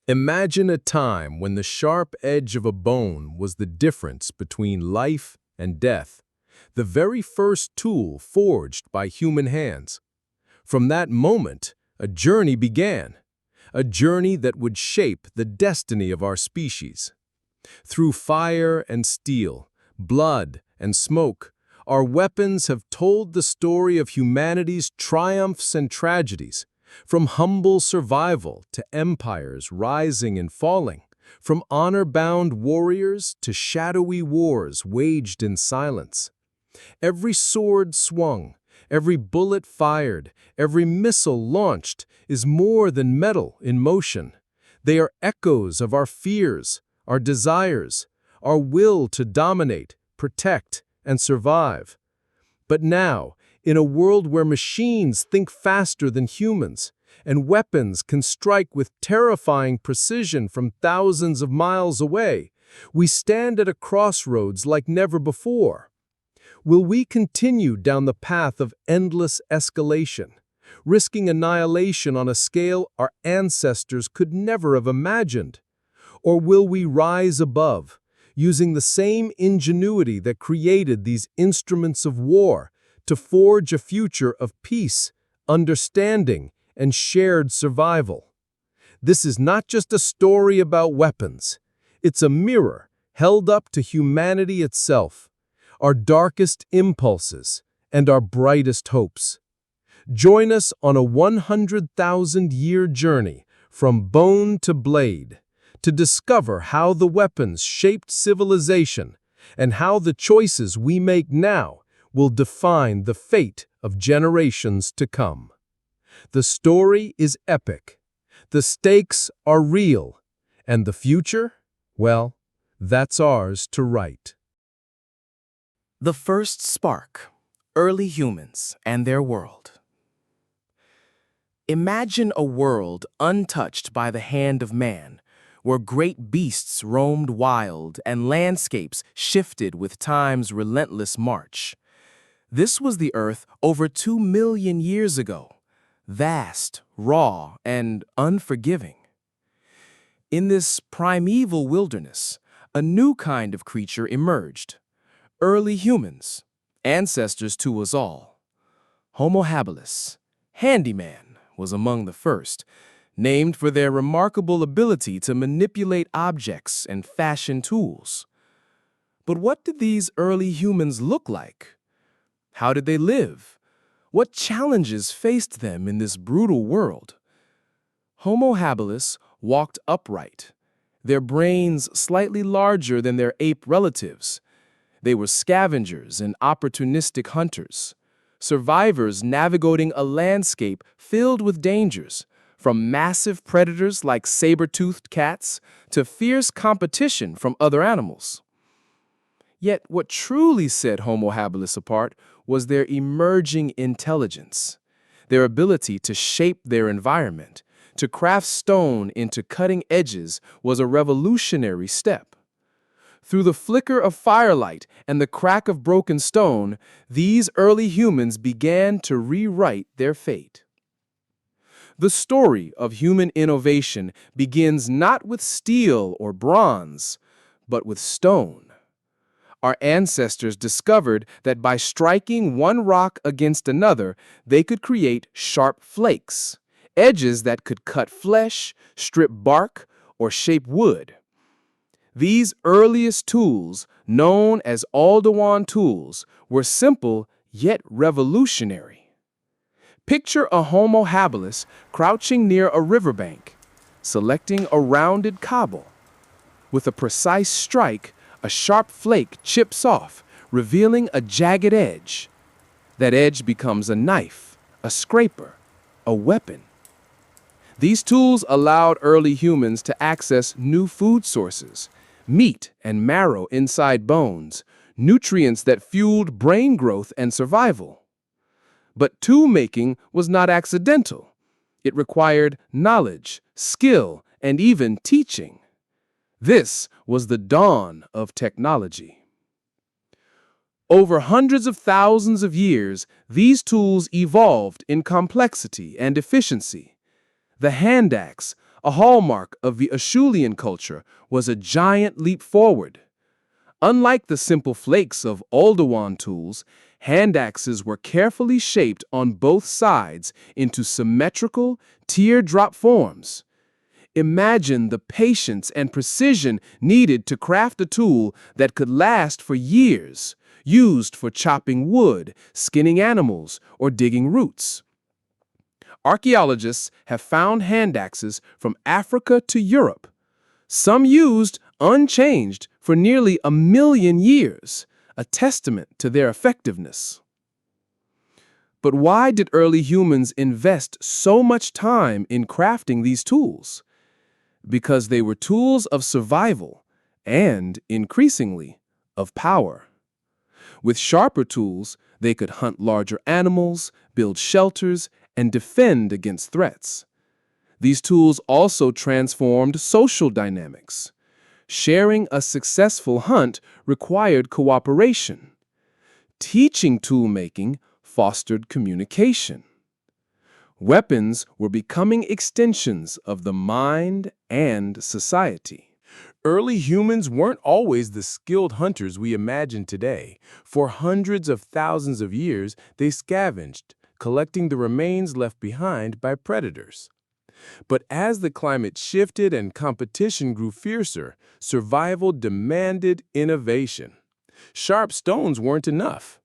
Imagine a time when the sharp edge of a bone was the difference between life and death, the very first tool forged by human hands. From that moment, a journey began, a journey that would shape the destiny of our species. Through fire and steel, blood and smoke, our weapons have told the story of humanity's triumphs and tragedies, from humble survival to empires rising and falling, from honor-bound warriors to shadowy wars waged in silence. Every sword swung, every bullet fired, every missile launched is more than metal in motion. They are echoes of our fears, our desires, our will to dominate, protect, and survive. But now, in a world where machines think faster than humans, and weapons can strike with terrifying precision from thousands of miles away, we stand at a crossroads like never before. Will we continue down the path of endless escalation, risking annihilation on a scale our ancestors could never have imagined? Or will we rise above, using the same ingenuity that created these instruments of war to forge a future of peace, understanding, and shared survival? This is not just a story about weapons. It's a mirror held up to humanity itself, our darkest impulses, and our brightest hopes. Join us on a 100,000-year journey from bone to blade to discover how the weapons shaped civilization and how the choices we make now will define the fate of generations to come. The story is epic, the stakes are real, and the future, well, that's ours to write. The first spark, early humans and their world. Imagine a world untouched by the hand of man, where great beasts roamed wild and landscapes shifted with time's relentless march. This was the Earth over 2 million years ago, vast, raw, and unforgiving. In this primeval wilderness, a new kind of creature emerged. Early humans, ancestors to us all. Homo habilis, handyman, was among the first, named for their remarkable ability to manipulate objects and fashion tools. But what did these early humans look like? How did they live? What challenges faced them in this brutal world? Homo habilis walked upright, their brains slightly larger than their ape relatives. They were scavengers and opportunistic hunters, survivors navigating a landscape filled with dangers, from massive predators like saber-toothed cats to fierce competition from other animals. Yet what truly set Homo habilis apart was their emerging intelligence, their ability to shape their environment. To craft stone into cutting edges was a revolutionary step. Through the flicker of firelight and the crack of broken stone, these early humans began to rewrite their fate. The story of human innovation begins not with steel or bronze, but with stone. Our ancestors discovered that by striking one rock against another, they could create sharp flakes, edges that could cut flesh, strip bark, or shape wood. These earliest tools, known as Aldewan tools, were simple yet revolutionary. Picture a Homo habilis crouching near a riverbank, selecting a rounded cobble. With a precise strike, a sharp flake chips off, revealing a jagged edge. That edge becomes a knife, a scraper, a weapon. These tools allowed early humans to access new food sources, meat and marrow inside bones, nutrients that fueled brain growth and survival. But tool-making was not accidental. It required knowledge, skill, and even teaching. This was the dawn of technology. Over hundreds of thousands of years, these tools evolved in complexity and efficiency. The hand axe, a hallmark of the Acheulean culture, was a giant leap forward. Unlike the simple flakes of Oldowan tools, hand axes were carefully shaped on both sides into symmetrical, teardrop forms. Imagine the patience and precision needed to craft a tool that could last for years, used for chopping wood, skinning animals, or digging roots. Archaeologists have found hand axes from Africa to Europe, some used unchanged for nearly 1,000,000 years, a testament to their effectiveness. But why did early humans invest so much time in crafting these tools? Because they were tools of survival and, increasingly, of power. With sharper tools, they could hunt larger animals, build shelters, and defend against threats. These tools also transformed social dynamics. Sharing a successful hunt required cooperation. Teaching tool-making fostered communication. Weapons were becoming extensions of the mind and society. Early humans weren't always the skilled hunters we imagine today. For hundreds of thousands of years, they scavenged, collecting the remains left behind by predators. But as the climate shifted and competition grew fiercer, survival demanded innovation. Sharp stones weren't enough.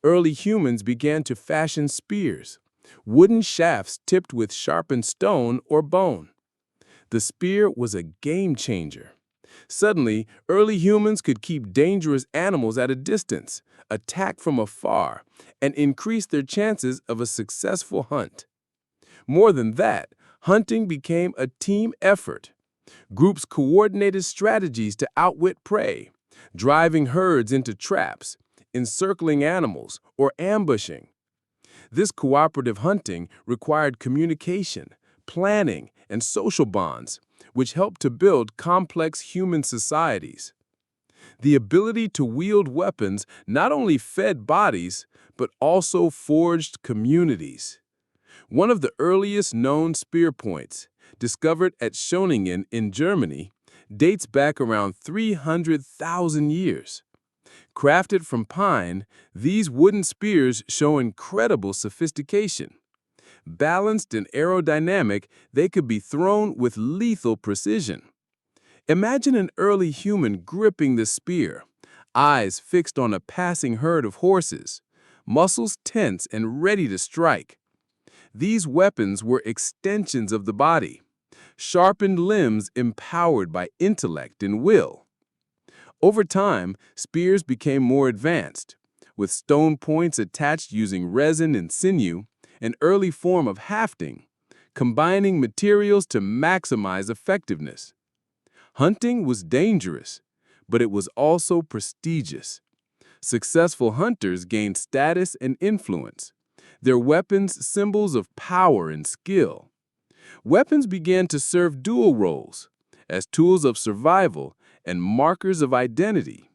Early humans began to fashion spears, wooden shafts tipped with sharpened stone or bone. The spear was a game changer. Suddenly, early humans could keep dangerous animals at a distance, attack from afar, and increase their chances of a successful hunt. More than that, hunting became a team effort. Groups coordinated strategies to outwit prey, driving herds into traps, encircling animals, or ambushing. This cooperative hunting required communication, planning, and social bonds, which helped to build complex human societies. The ability to wield weapons not only fed bodies, but also forged communities. One of the earliest known spear points, discovered at Schöningen in Germany, dates back around 300,000 years. Crafted from pine, these wooden spears show incredible sophistication. Balanced and aerodynamic, they could be thrown with lethal precision. Imagine an early human gripping the spear, eyes fixed on a passing herd of horses, muscles tense and ready to strike. These weapons were extensions of the body, sharpened limbs empowered by intellect and will. Over time, spears became more advanced, with stone points attached using resin and sinew, an early form of hafting, combining materials to maximize effectiveness. Hunting was dangerous, but it was also prestigious. Successful hunters gained status and influence, their weapons symbols of power and skill. Weapons began to serve dual roles, as tools of survival and markers of identity.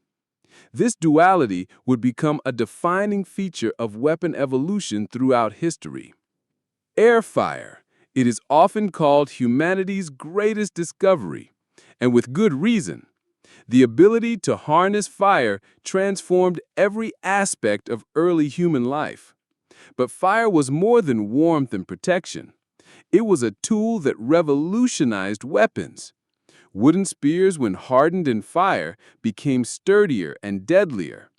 This duality would become a defining feature of weapon evolution throughout history. Air fire. It is often called humanity's greatest discovery, and with good reason. The ability to harness fire transformed every aspect of early human life. But fire was more than warmth and protection. It was a tool that revolutionized weapons. Wooden spears, when hardened in fire, became sturdier and deadlier.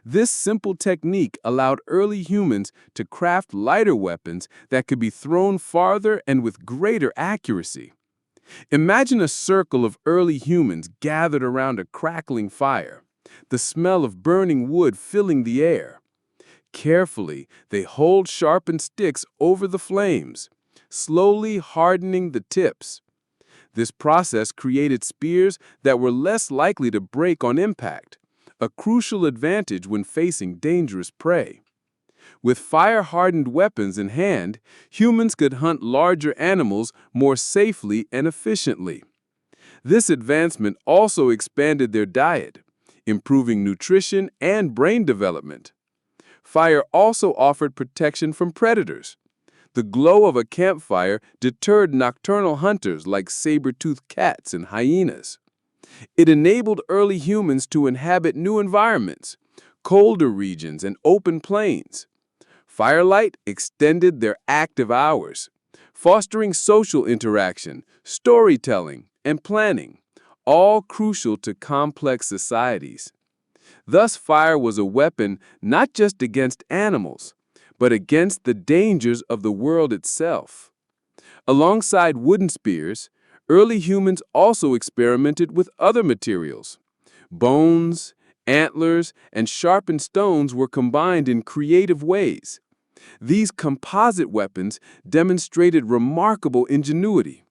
This simple technique allowed early humans to craft lighter weapons that could be thrown farther and with greater accuracy. Imagine a circle of early humans gathered around a crackling fire, the smell of burning wood filling the air. Carefully, they hold sharpened sticks over the flames, slowly hardening the tips. This process created spears that were less likely to break on impact, a crucial advantage when facing dangerous prey. With fire-hardened weapons in hand, humans could hunt larger animals more safely and efficiently. This advancement also expanded their diet, improving nutrition and brain development. Fire also offered protection from predators. The glow of a campfire deterred nocturnal hunters like saber-toothed cats and hyenas. It enabled early humans to inhabit new environments, colder regions and open plains. Firelight extended their active hours, fostering social interaction, storytelling, and planning, all crucial to complex societies. Thus, fire was a weapon not just against animals, but against the dangers of the world itself. Alongside wooden spears, early humans also experimented with other materials. Bones, antlers, and sharpened stones were combined in creative ways. These composite weapons demonstrated remarkable ingenuity,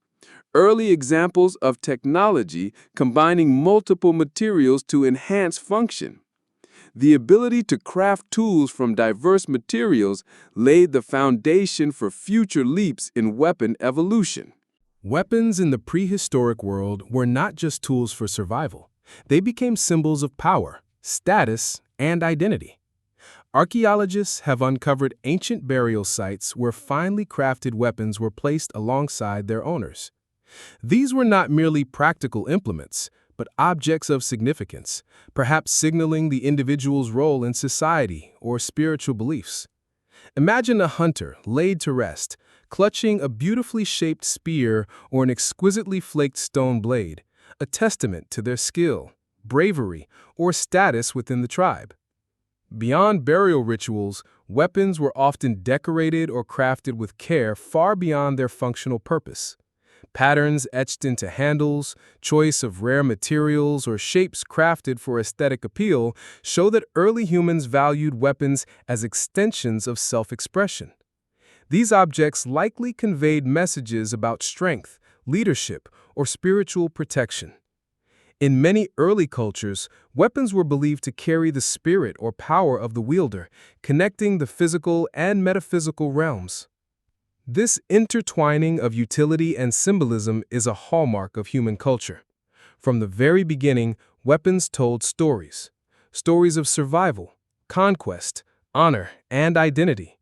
early examples of technology combining multiple materials to enhance function. The ability to craft tools from diverse materials laid the foundation for future leaps in weapon evolution. Weapons in the prehistoric world were not just tools for survival. They became symbols of power, status, and identity. Archaeologists have uncovered ancient burial sites where finely crafted weapons were placed alongside their owners. These were not merely practical implements, but objects of significance, perhaps signaling the individual's role in society or spiritual beliefs. Imagine a hunter laid to rest, clutching a beautifully shaped spear or an exquisitely flaked stone blade, a testament to their skill, bravery, or status within the tribe. Beyond burial rituals, weapons were often decorated or crafted with care far beyond their functional purpose. Patterns etched into handles, choice of rare materials, or shapes crafted for aesthetic appeal show that early humans valued weapons as extensions of self-expression. These objects likely conveyed messages about strength, leadership, or spiritual protection. In many early cultures, weapons were believed to carry the spirit or power of the wielder, connecting the physical and metaphysical realms. This intertwining of utility and symbolism is a hallmark of human culture. From the very beginning, weapons told stories. Stories of survival, conquest, honor, and identity.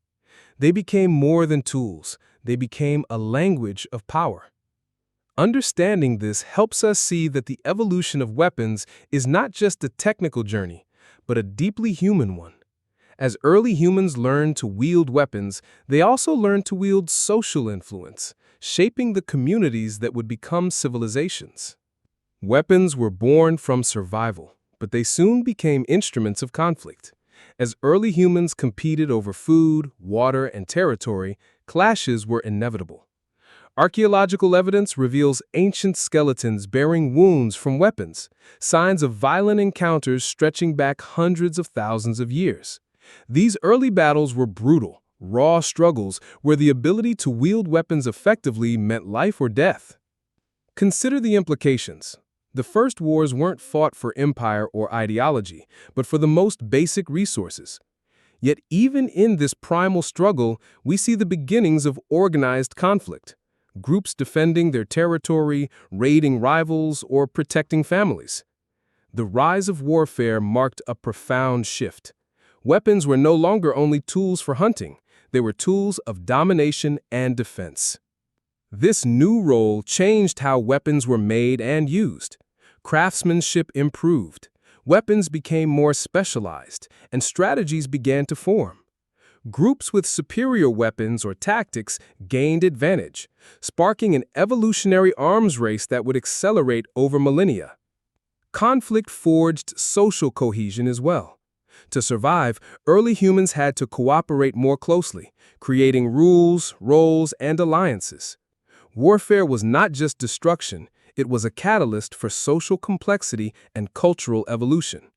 They became more than tools. They became a language of power. Understanding this helps us see that the evolution of weapons is not just a technical journey, but a deeply human one. As early humans learned to wield weapons, they also learned to wield social influence, shaping the communities that would become civilizations. Weapons were born from survival, but they soon became instruments of conflict. As early humans competed over food, water, and territory, clashes were inevitable. Archaeological evidence reveals ancient skeletons bearing wounds from weapons, signs of violent encounters stretching back hundreds of thousands of years. These early battles were brutal, raw struggles where the ability to wield weapons effectively meant life or death. Consider the implications. The first wars weren't fought for empire or ideology, but for the most basic resources. Yet even in this primal struggle, we see the beginnings of organized conflict. Groups defending their territory, raiding rivals, or protecting families. The rise of warfare marked a profound shift. Weapons were no longer only tools for hunting, they were tools of domination and defense. This new role changed how weapons were made and used. Craftsmanship improved, weapons became more specialized, and strategies began to form. Groups with superior weapons or tactics gained advantage, sparking an evolutionary arms race that would accelerate over millennia. Conflict forged social cohesion as well. To survive, early humans had to cooperate more closely, creating rules, roles, and alliances. Warfare was not just destruction, it was a catalyst for social complexity and cultural evolution.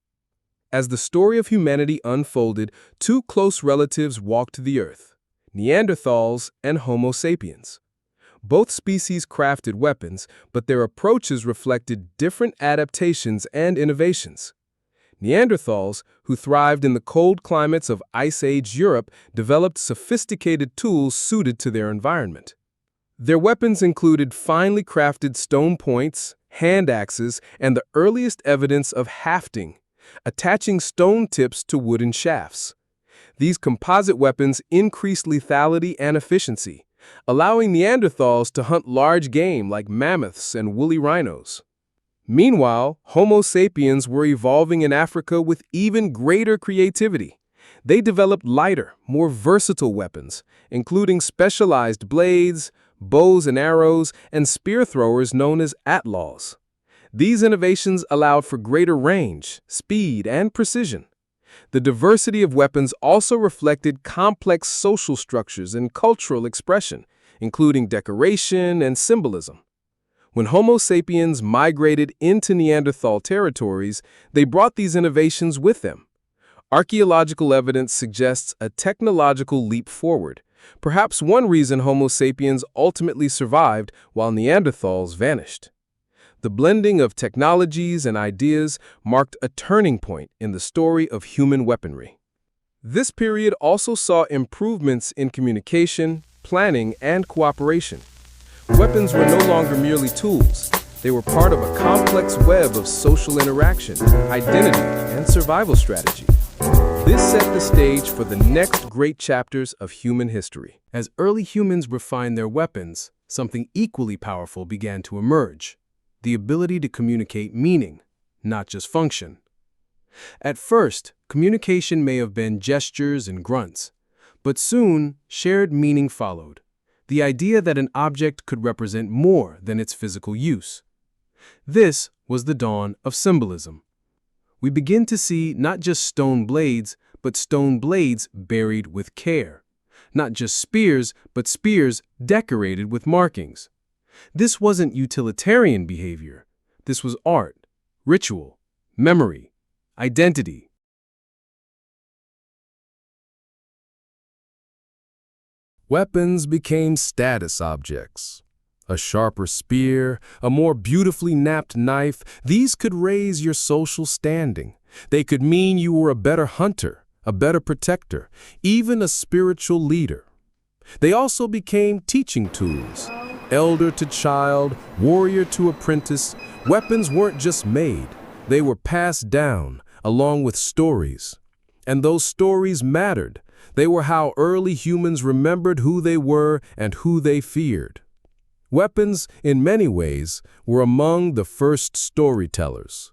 As the story of humanity unfolded, two close relatives walked the earth, Neanderthals and Homo sapiens. Both species crafted weapons, but their approaches reflected different adaptations and innovations. Neanderthals, who thrived in the cold climates of Ice Age Europe, developed sophisticated tools suited to their environment. Their weapons included finely crafted stone points, hand axes, and the earliest evidence of hafting, attaching stone tips to wooden shafts. These composite weapons increased lethality and efficiency, allowing Neanderthals to hunt large game like mammoths and woolly rhinos. Meanwhile, Homo sapiens were evolving in Africa with even greater creativity. They developed lighter, more versatile weapons, including specialized blades, bows and arrows, and spear throwers known as atlaws. These innovations allowed for greater range, speed, and precision. The diversity of weapons also reflected complex social structures and cultural expression, including decoration and symbolism. When Homo sapiens migrated into Neanderthal territories, they brought these innovations with them. Archaeological evidence suggests a technological leap forward, perhaps one reason Homo sapiens ultimately survived while Neanderthals vanished. The blending of technologies and ideas marked a turning point in the story of human weaponry. This period also saw improvements in communication, planning, and cooperation. Weapons were no longer merely tools. They were part of a complex web of social interaction, identity, and survival strategy. This set the stage for the next great chapters of human history. As early humans refined their weapons, something equally powerful began to emerge: the ability to communicate meaning, not just function. At first, communication may have been gestures and grunts, but soon shared meaning followed. The idea that an object could represent more than its physical use. This was the dawn of symbolism. We begin to see not just stone blades, but stone blades buried with care. Not just spears, but spears decorated with markings. This wasn't utilitarian behavior. This was art, ritual, memory, identity. Weapons became status objects. A sharper spear, a more beautifully knapped knife, these could raise your social standing. They could mean you were a better hunter, a better protector, even a spiritual leader. They also became teaching tools. Elder to child, warrior to apprentice, weapons weren't just made. They were passed down, along with stories. And those stories mattered. They were how early humans remembered who they were and who they feared. Weapons, in many ways, were among the first storytellers.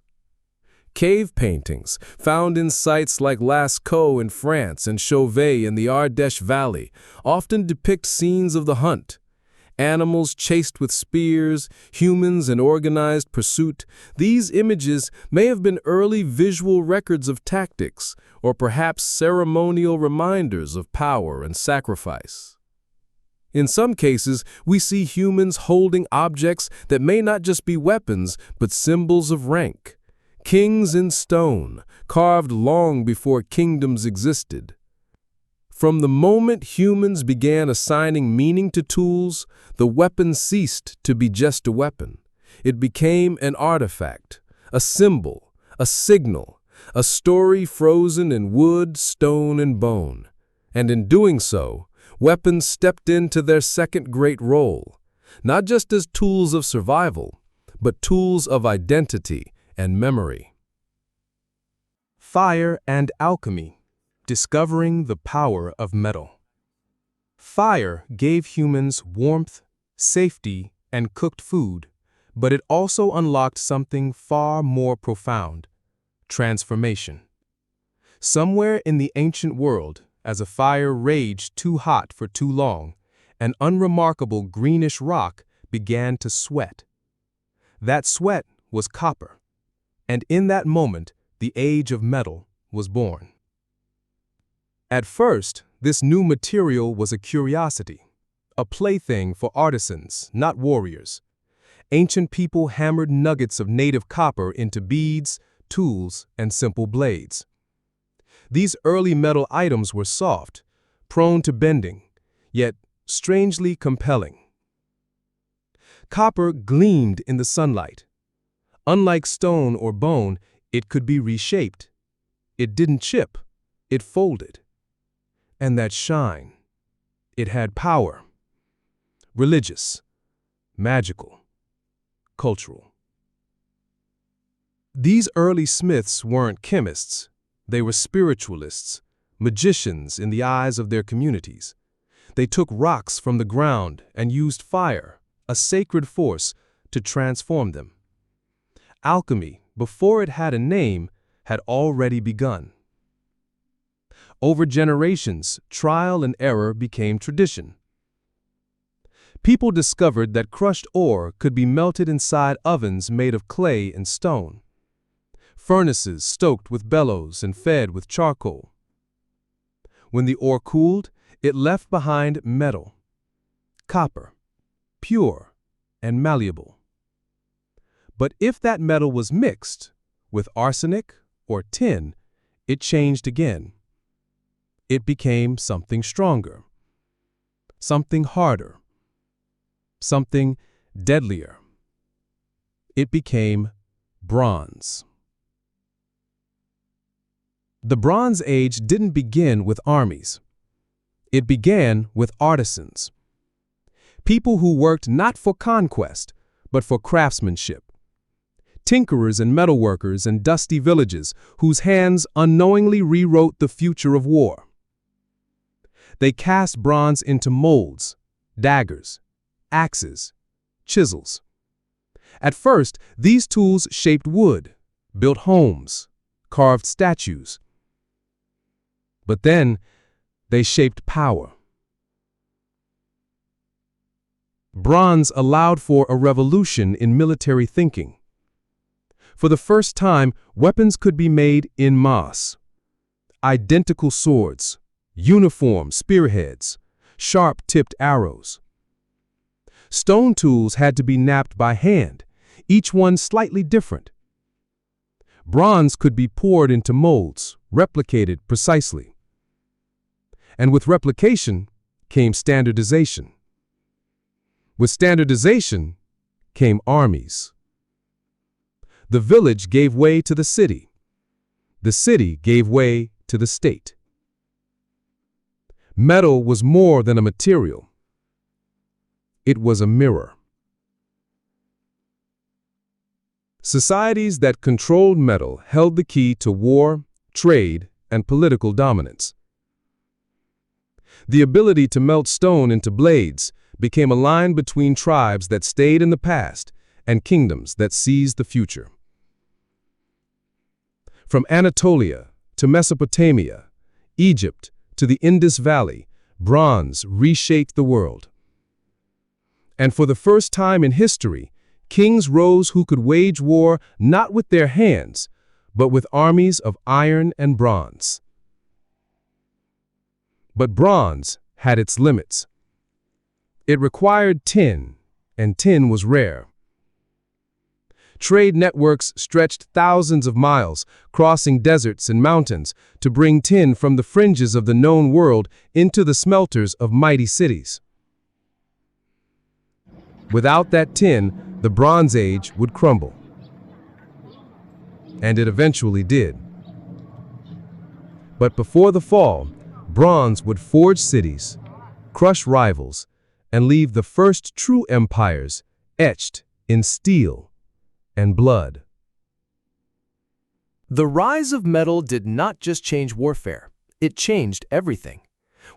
Cave paintings, found in sites like Lascaux in France and Chauvet in the Ardèche Valley, often depict scenes of the hunt. Animals chased with spears, humans in organized pursuit. These images may have been early visual records of tactics, or perhaps ceremonial reminders of power and sacrifice. In some cases, we see humans holding objects that may not just be weapons, but symbols of rank. Kings in stone, carved long before kingdoms existed. From the moment humans began assigning meaning to tools, the weapon ceased to be just a weapon. It became an artifact, a symbol, a signal, a story frozen in wood, stone, and bone. And in doing so, weapons stepped into their second great role, not just as tools of survival, but tools of identity and memory. Fire and alchemy. Discovering the power of metal. Fire gave humans warmth, safety, and cooked food, but it also unlocked something far more profound: transformation. Somewhere in the ancient world, as a fire raged too hot for too long, an unremarkable greenish rock began to sweat. That sweat was copper, and in that moment, the age of metal was born. At first, this new material was a curiosity, a plaything for artisans, not warriors. Ancient people hammered nuggets of native copper into beads, tools, and simple blades. These early metal items were soft, prone to bending, yet strangely compelling. Copper gleamed in the sunlight. Unlike stone or bone, it could be reshaped. It didn't chip, it folded. And that shine, it had power. Religious, magical, cultural. These early smiths weren't chemists, they were spiritualists, magicians in the eyes of their communities. They took rocks from the ground and used fire, a sacred force, to transform them. Alchemy, before it had a name, had already begun. Over generations, trial and error became tradition. People discovered that crushed ore could be melted inside ovens made of clay and stone. Furnaces stoked with bellows and fed with charcoal. When the ore cooled, it left behind metal, copper, pure and malleable. But if that metal was mixed with arsenic or tin, it changed again. It became something stronger, something harder, something deadlier. It became bronze. The Bronze Age didn't begin with armies. It began with artisans. People who worked not for conquest, but for craftsmanship. Tinkerers and metalworkers in dusty villages whose hands unknowingly rewrote the future of war. They cast bronze into molds, daggers, axes, chisels. At first, these tools shaped wood, built homes, carved statues. But then, they shaped power. Bronze allowed for a revolution in military thinking. For the first time, weapons could be made en masse. Identical swords, uniform spearheads, sharp-tipped arrows. Stone tools had to be knapped by hand, each one slightly different. Bronze could be poured into molds, replicated precisely. And with replication came standardization. With standardization came armies. The village gave way to the city. The city gave way to the state. Metal was more than a material. It was a mirror. Societies that controlled metal held the key to war, trade, and political dominance. The ability to melt stone into blades became a line between tribes that stayed in the past and kingdoms that seized the future. From Anatolia to Mesopotamia, Egypt to the Indus Valley, bronze reshaped the world. And for the first time in history, kings rose who could wage war not with their hands, but with armies of iron and bronze. But bronze had its limits. It required tin, and tin was rare. Trade networks stretched thousands of miles, crossing deserts and mountains, to bring tin from the fringes of the known world into the smelters of mighty cities. Without that tin, the Bronze Age would crumble. And it eventually did. But before the fall, bronze would forge cities, crush rivals, and leave the first true empires etched in steel and blood. The rise of metal did not just change warfare, it changed everything.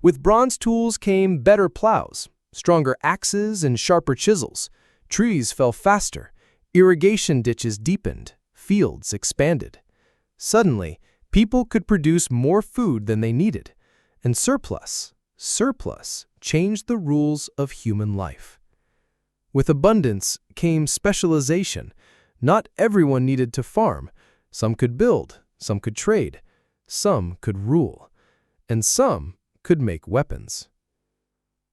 With bronze tools came better plows, stronger axes and sharper chisels. Trees fell faster, irrigation ditches deepened, fields expanded. Suddenly, people could produce more food than they needed, and surplus changed the rules of human life. With abundance came specialization. Not everyone needed to farm. Some could build, some could trade, some could rule, and some could make weapons.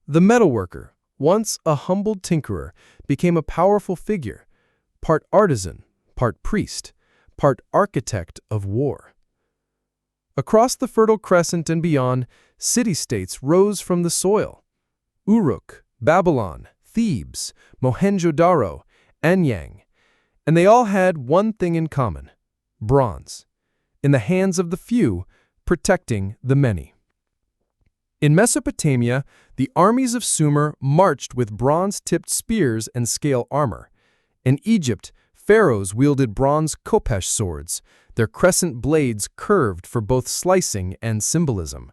The metalworker, once a humble tinkerer, became a powerful figure, part artisan, part priest, part architect of war. Across the Fertile Crescent and beyond, city-states rose from the soil. Uruk, Babylon, Thebes, Mohenjo-Daro, Anyang. And they all had one thing in common: bronze, in the hands of the few, protecting the many. In Mesopotamia, the armies of Sumer marched with bronze-tipped spears and scale armor. In Egypt, pharaohs wielded bronze khopesh swords, their crescent blades curved for both slicing and symbolism.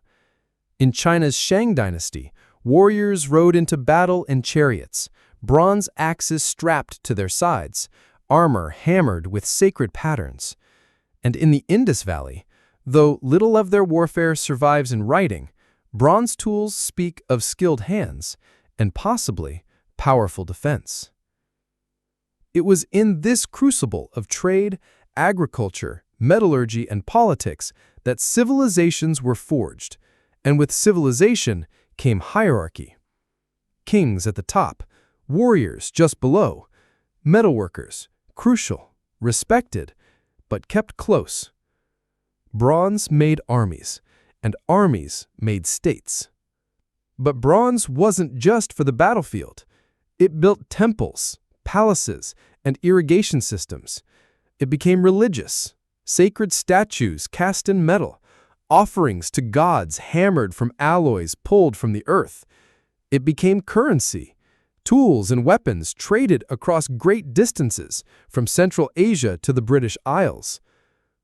In China's Shang dynasty, warriors rode into battle in chariots, bronze axes strapped to their sides, armor hammered with sacred patterns. And in the Indus Valley, though little of their warfare survives in writing, bronze tools speak of skilled hands and possibly powerful defense. It was in this crucible of trade, agriculture, metallurgy, and politics that civilizations were forged, and with civilization came hierarchy. Kings at the top, warriors just below, metalworkers, crucial, respected, but kept close. Bronze made armies, and armies made states. But bronze wasn't just for the battlefield. It built temples, palaces, and irrigation systems. It became religious, sacred statues cast in metal, offerings to gods hammered from alloys pulled from the earth. It became currency, tools and weapons traded across great distances from Central Asia to the British Isles.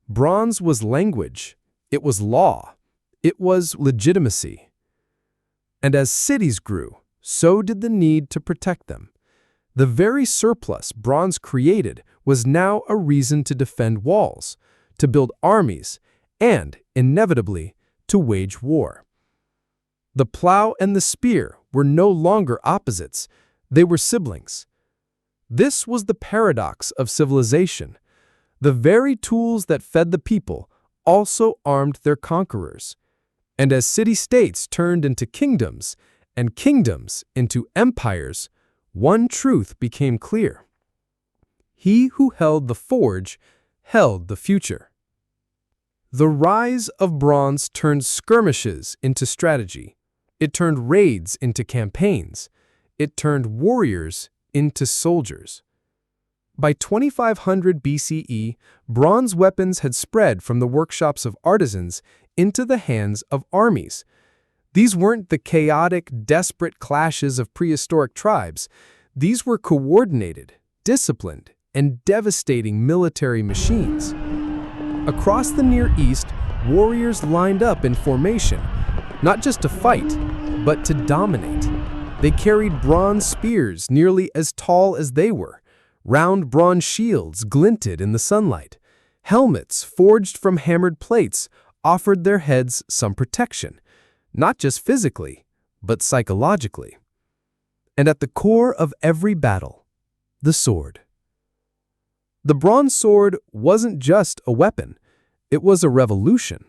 Bronze was language, it was law, it was legitimacy. And as cities grew, so did the need to protect them. The very surplus bronze created was now a reason to defend walls, to build armies, and, inevitably, to wage war. The plow and the spear were no longer opposites, they were siblings. This was the paradox of civilization. The very tools that fed the people also armed their conquerors. And as city-states turned into kingdoms, and kingdoms into empires, one truth became clear. He who held the forge held the future. The rise of bronze turned skirmishes into strategy. It turned raids into campaigns. It turned warriors into soldiers. By 2500 BCE, bronze weapons had spread from the workshops of artisans into the hands of armies. These weren't the chaotic, desperate clashes of prehistoric tribes. These were coordinated, disciplined, and devastating military machines. Across the Near East, warriors lined up in formation, not just to fight, but to dominate. They carried bronze spears nearly as tall as they were. Round bronze shields glinted in the sunlight. Helmets forged from hammered plates offered their heads some protection, not just physically, but psychologically. And at the core of every battle, the sword. The bronze sword wasn't just a weapon, it was a revolution.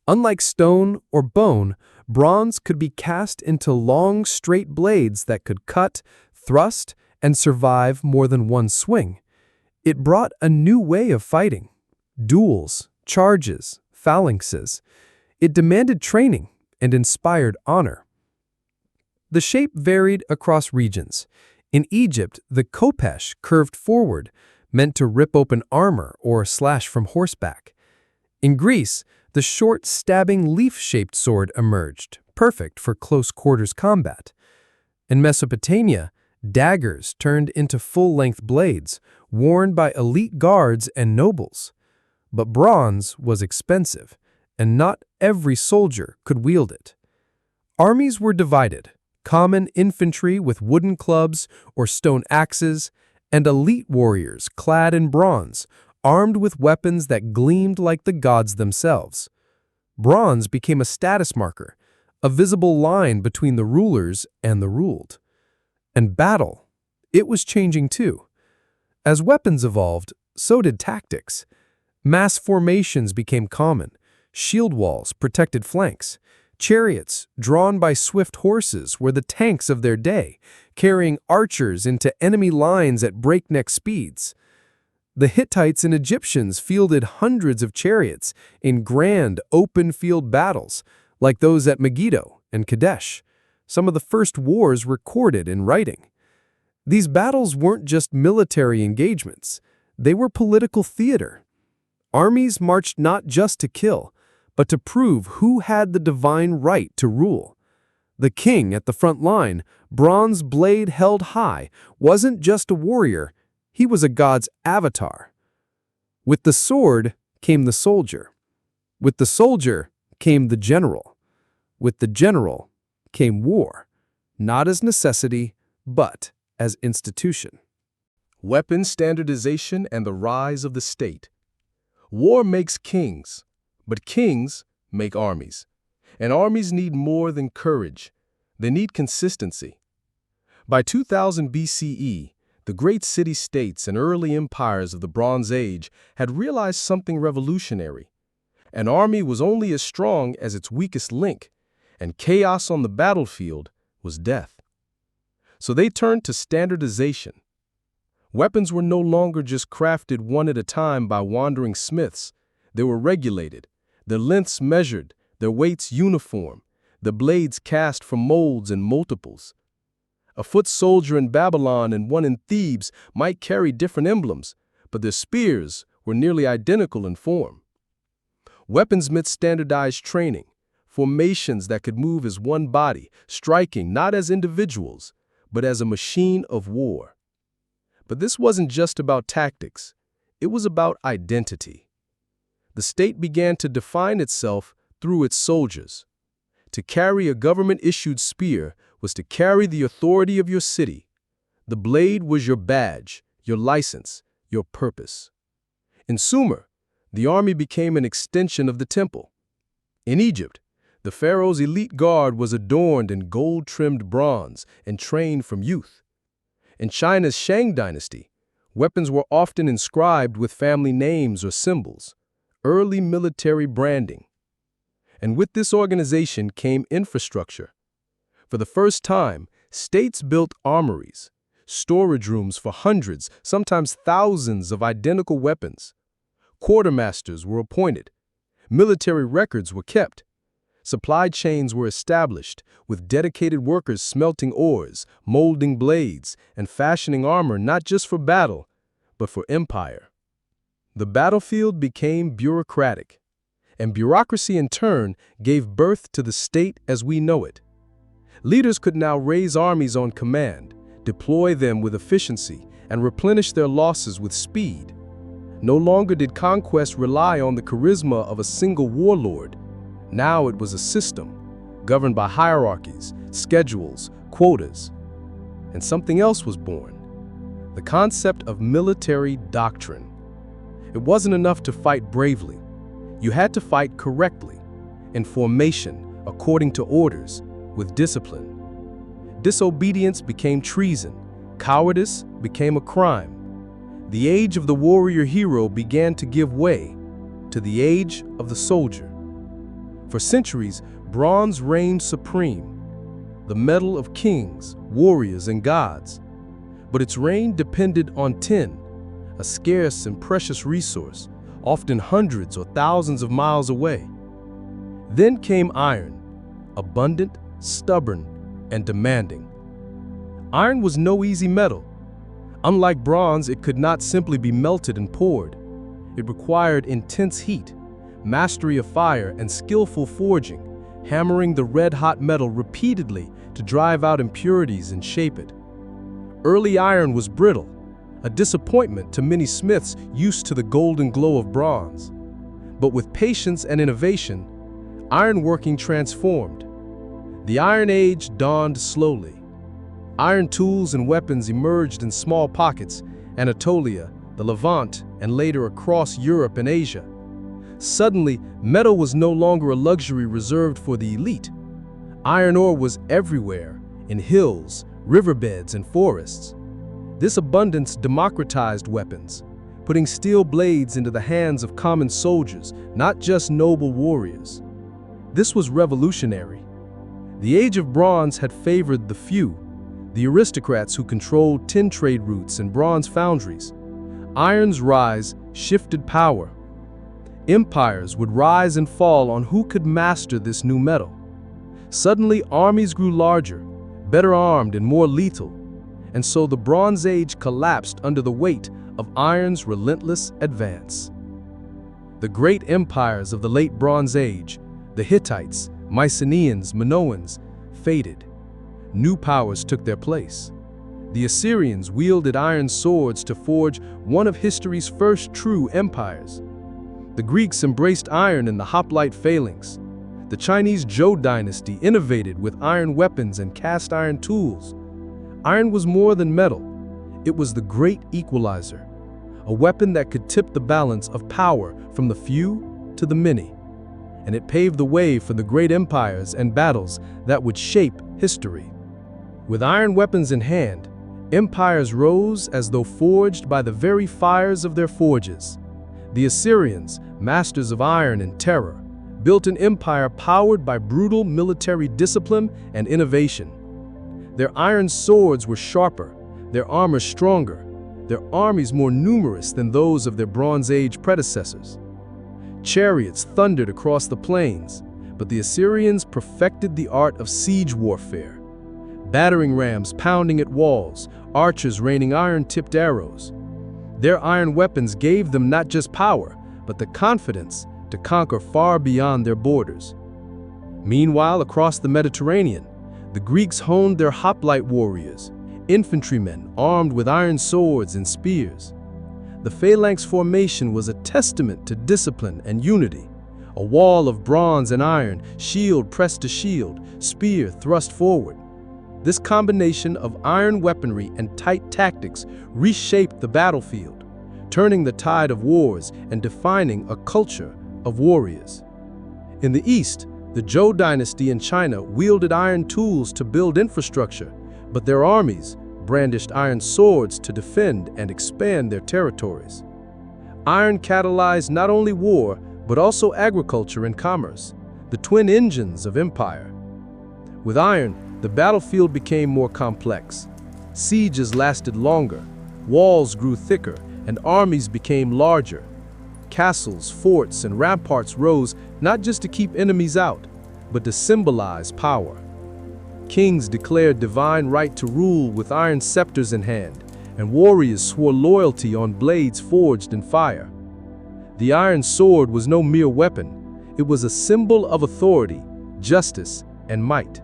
Unlike stone or bone, bronze could be cast into long, straight blades that could cut, thrust, and survive more than one swing. It brought a new way of fighting. Duels, charges, phalanxes. It demanded training and inspired honor. The shape varied across regions. In Egypt, the khopesh curved forward, meant to rip open armor or slash from horseback. In Greece, the short, stabbing, leaf-shaped sword emerged, perfect for close-quarters combat. In Mesopotamia, daggers turned into full-length blades, worn by elite guards and nobles. But bronze was expensive, and not every soldier could wield it. Armies were divided, common infantry with wooden clubs or stone axes, and elite warriors clad in bronze, armed with weapons that gleamed like the gods themselves. Bronze became a status marker, a visible line between the rulers and the ruled. And battle, it was changing too. As weapons evolved, so did tactics. Mass formations became common. Shield walls protected flanks. Chariots, drawn by swift horses, were the tanks of their day, carrying archers into enemy lines at breakneck speeds. The Hittites and Egyptians fielded hundreds of chariots in grand, open-field battles, like those at Megiddo and Kadesh, some of the first wars recorded in writing. These battles weren't just military engagements, they were political theater. Armies marched not just to kill, but to prove who had the divine right to rule. The king at the front line, bronze blade held high, wasn't just a warrior, he was a god's avatar. With the sword came the soldier. With the soldier came the general. With the general came war, not as necessity, but as institution. Weapon standardization and the rise of the state. War makes kings, but kings make armies. And armies need more than courage. They need consistency. By 2000 BCE, the great city-states and early empires of the Bronze Age had realized something revolutionary. An army was only as strong as its weakest link, and chaos on the battlefield was death. So they turned to standardization. Weapons were no longer just crafted one at a time by wandering smiths. They were regulated, their lengths measured, their weights uniform, the blades cast from molds and multiples. A foot soldier in Babylon and one in Thebes might carry different emblems, but their spears were nearly identical in form. Weapons meant standardized training, formations that could move as one body, striking not as individuals, but as a machine of war. But this wasn't just about tactics. It was about identity. The state began to define itself through its soldiers. To carry a government-issued spear was to carry the authority of your city. The blade was your badge, your license, your purpose. In Sumer, the army became an extension of the temple. In Egypt, the pharaoh's elite guard was adorned in gold-trimmed bronze and trained from youth. In China's Shang dynasty, weapons were often inscribed with family names or symbols, early military branding. And with this organization came infrastructure. For the first time, states built armories, storage rooms for hundreds, sometimes thousands of identical weapons. Quartermasters were appointed. Military records were kept. Supply chains were established, with dedicated workers smelting ores, molding blades, and fashioning armor not just for battle, but for empire. The battlefield became bureaucratic, and bureaucracy in turn gave birth to the state as we know it. Leaders could now raise armies on command, deploy them with efficiency, and replenish their losses with speed. No longer did conquest rely on the charisma of a single warlord. Now it was a system, governed by hierarchies, schedules, quotas. And something else was born: the concept of military doctrine. It wasn't enough to fight bravely. You had to fight correctly, in formation, according to orders, with discipline. Disobedience became treason. Cowardice became a crime. The age of the warrior hero began to give way to the age of the soldier. For centuries, bronze reigned supreme, the metal of kings, warriors, and gods. But its reign depended on tin, a scarce and precious resource, often hundreds or thousands of miles away. Then came iron, abundant, stubborn, and demanding. Iron was no easy metal. Unlike bronze, it could not simply be melted and poured. It required intense heat, mastery of fire, and skillful forging, hammering the red-hot metal repeatedly to drive out impurities and shape it. Early iron was brittle, a disappointment to many smiths used to the golden glow of bronze. But with patience and innovation, ironworking transformed. The Iron Age dawned slowly. Iron tools and weapons emerged in small pockets, Anatolia, the Levant, and later across Europe and Asia. Suddenly, metal was no longer a luxury reserved for the elite. Iron ore was everywhere, in hills, riverbeds, and forests. This abundance democratized weapons, putting steel blades into the hands of common soldiers, not just noble warriors. This was revolutionary. The Age of Bronze had favored the few, the aristocrats who controlled tin trade routes and bronze foundries. Iron's rise shifted power. Empires would rise and fall on who could master this new metal. Suddenly, armies grew larger, better armed, and more lethal. And so the Bronze Age collapsed under the weight of iron's relentless advance. The great empires of the late Bronze Age, the Hittites, Mycenaeans, Minoans, faded. New powers took their place. The Assyrians wielded iron swords to forge one of history's first true empires. The Greeks embraced iron in the hoplite phalanx. The Chinese Zhou dynasty innovated with iron weapons and cast iron tools. Iron was more than metal. It was the great equalizer, a weapon that could tip the balance of power from the few to the many. And it paved the way for the great empires and battles that would shape history. With iron weapons in hand, empires rose as though forged by the very fires of their forges. The Assyrians, masters of iron and terror, built an empire powered by brutal military discipline and innovation. Their iron swords were sharper, their armor stronger, their armies more numerous than those of their Bronze Age predecessors. Chariots thundered across the plains, but the Assyrians perfected the art of siege warfare. Battering rams pounding at walls, archers raining iron-tipped arrows. Their iron weapons gave them not just power, but the confidence to conquer far beyond their borders. Meanwhile, across the Mediterranean, the Greeks honed their hoplite warriors, infantrymen armed with iron swords and spears. The phalanx formation was a testament to discipline and unity. A wall of bronze and iron, shield pressed to shield, spear thrust forward. This combination of iron weaponry and tight tactics reshaped the battlefield, turning the tide of wars and defining a culture of warriors. In the East, the Zhou dynasty in China wielded iron tools to build infrastructure, but their armies brandished iron swords to defend and expand their territories. Iron catalyzed not only war, but also agriculture and commerce, the twin engines of empire. With iron, the battlefield became more complex. Sieges lasted longer, walls grew thicker, and armies became larger. Castles, forts, and ramparts rose not just to keep enemies out, but to symbolize power. Kings declared divine right to rule with iron scepters in hand, and warriors swore loyalty on blades forged in fire. The iron sword was no mere weapon. It was a symbol of authority, justice, and might.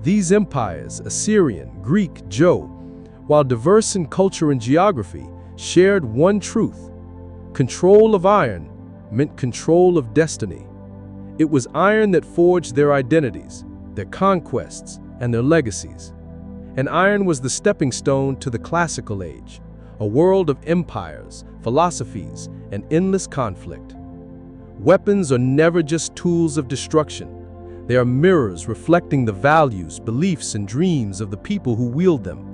These empires, Assyrian, Greek, Zhou, while diverse in culture and geography, shared one truth. Control of iron meant control of destiny. It was iron that forged their identities, their conquests, and their legacies. And iron was the stepping stone to the classical age, a world of empires, philosophies, and endless conflict. Weapons are never just tools of destruction. They are mirrors reflecting the values, beliefs, and dreams of the people who wield them.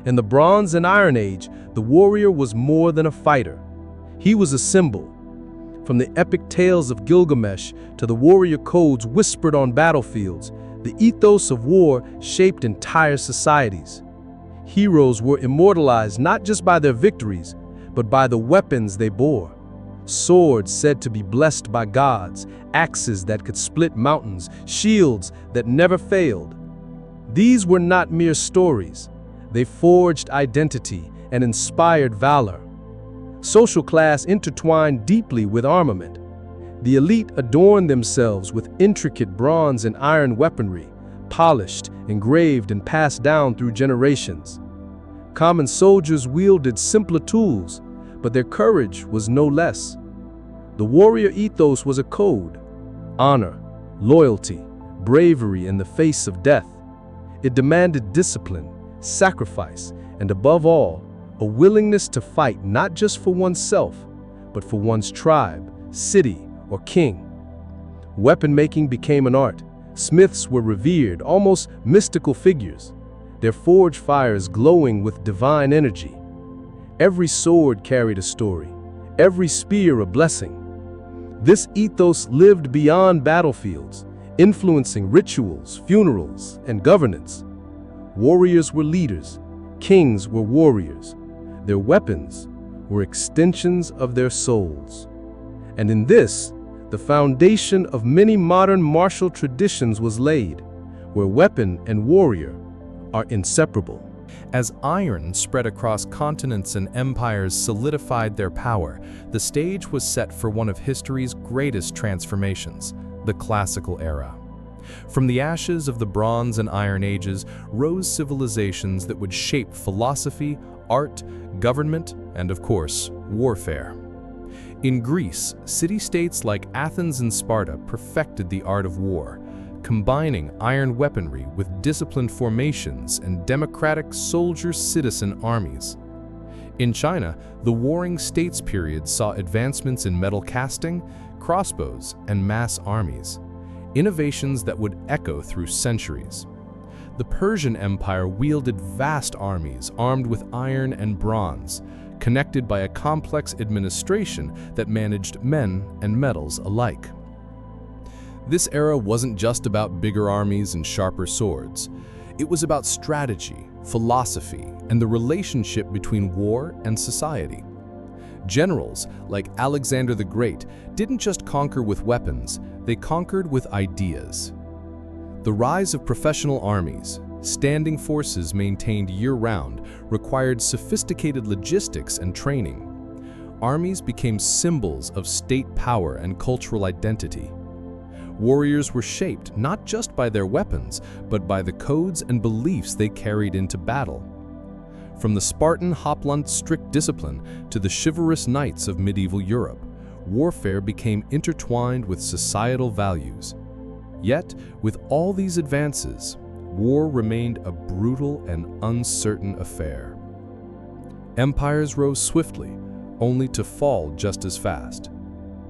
In the Bronze and Iron Age, the warrior was more than a fighter. He was a symbol. From the epic tales of Gilgamesh to the warrior codes whispered on battlefields, the ethos of war shaped entire societies. Heroes were immortalized not just by their victories, but by the weapons they bore. Swords said to be blessed by gods, axes that could split mountains, shields that never failed. These were not mere stories. They forged identity and inspired valor. Social class intertwined deeply with armament. The elite adorned themselves with intricate bronze and iron weaponry, polished, engraved, and passed down through generations. Common soldiers wielded simpler tools, but their courage was no less. The warrior ethos was a code: honor, loyalty, bravery in the face of death. It demanded discipline, sacrifice, and above all, a willingness to fight not just for oneself, but for one's tribe, city, or king. Weapon making became an art. Smiths were revered, almost mystical figures, their forged fires glowing with divine energy. Every sword carried a story, every spear a blessing. This ethos lived beyond battlefields, influencing rituals, funerals, and governance. Warriors were leaders, kings were warriors. Their weapons were extensions of their souls. And in this, the foundation of many modern martial traditions was laid, where weapon and warrior are inseparable. As iron spread across continents and empires solidified their power, the stage was set for one of history's greatest transformations, the Classical Era. From the ashes of the Bronze and Iron Ages rose civilizations that would shape philosophy, art, government, and of course, warfare. In Greece, city-states like Athens and Sparta perfected the art of war, combining iron weaponry with disciplined formations and democratic soldier-citizen armies. In China, the Warring States period saw advancements in metal casting, crossbows, and mass armies, innovations that would echo through centuries. The Persian Empire wielded vast armies armed with iron and bronze, connected by a complex administration that managed men and metals alike. This era wasn't just about bigger armies and sharper swords. It was about strategy, philosophy, and the relationship between war and society. Generals, like Alexander the Great, didn't just conquer with weapons, they conquered with ideas. The rise of professional armies, standing forces maintained year-round, required sophisticated logistics and training. Armies became symbols of state power and cultural identity. Warriors were shaped not just by their weapons, but by the codes and beliefs they carried into battle. From the Spartan hoplite's strict discipline to the chivalrous knights of medieval Europe, warfare became intertwined with societal values. Yet, with all these advances, war remained a brutal and uncertain affair. Empires rose swiftly, only to fall just as fast.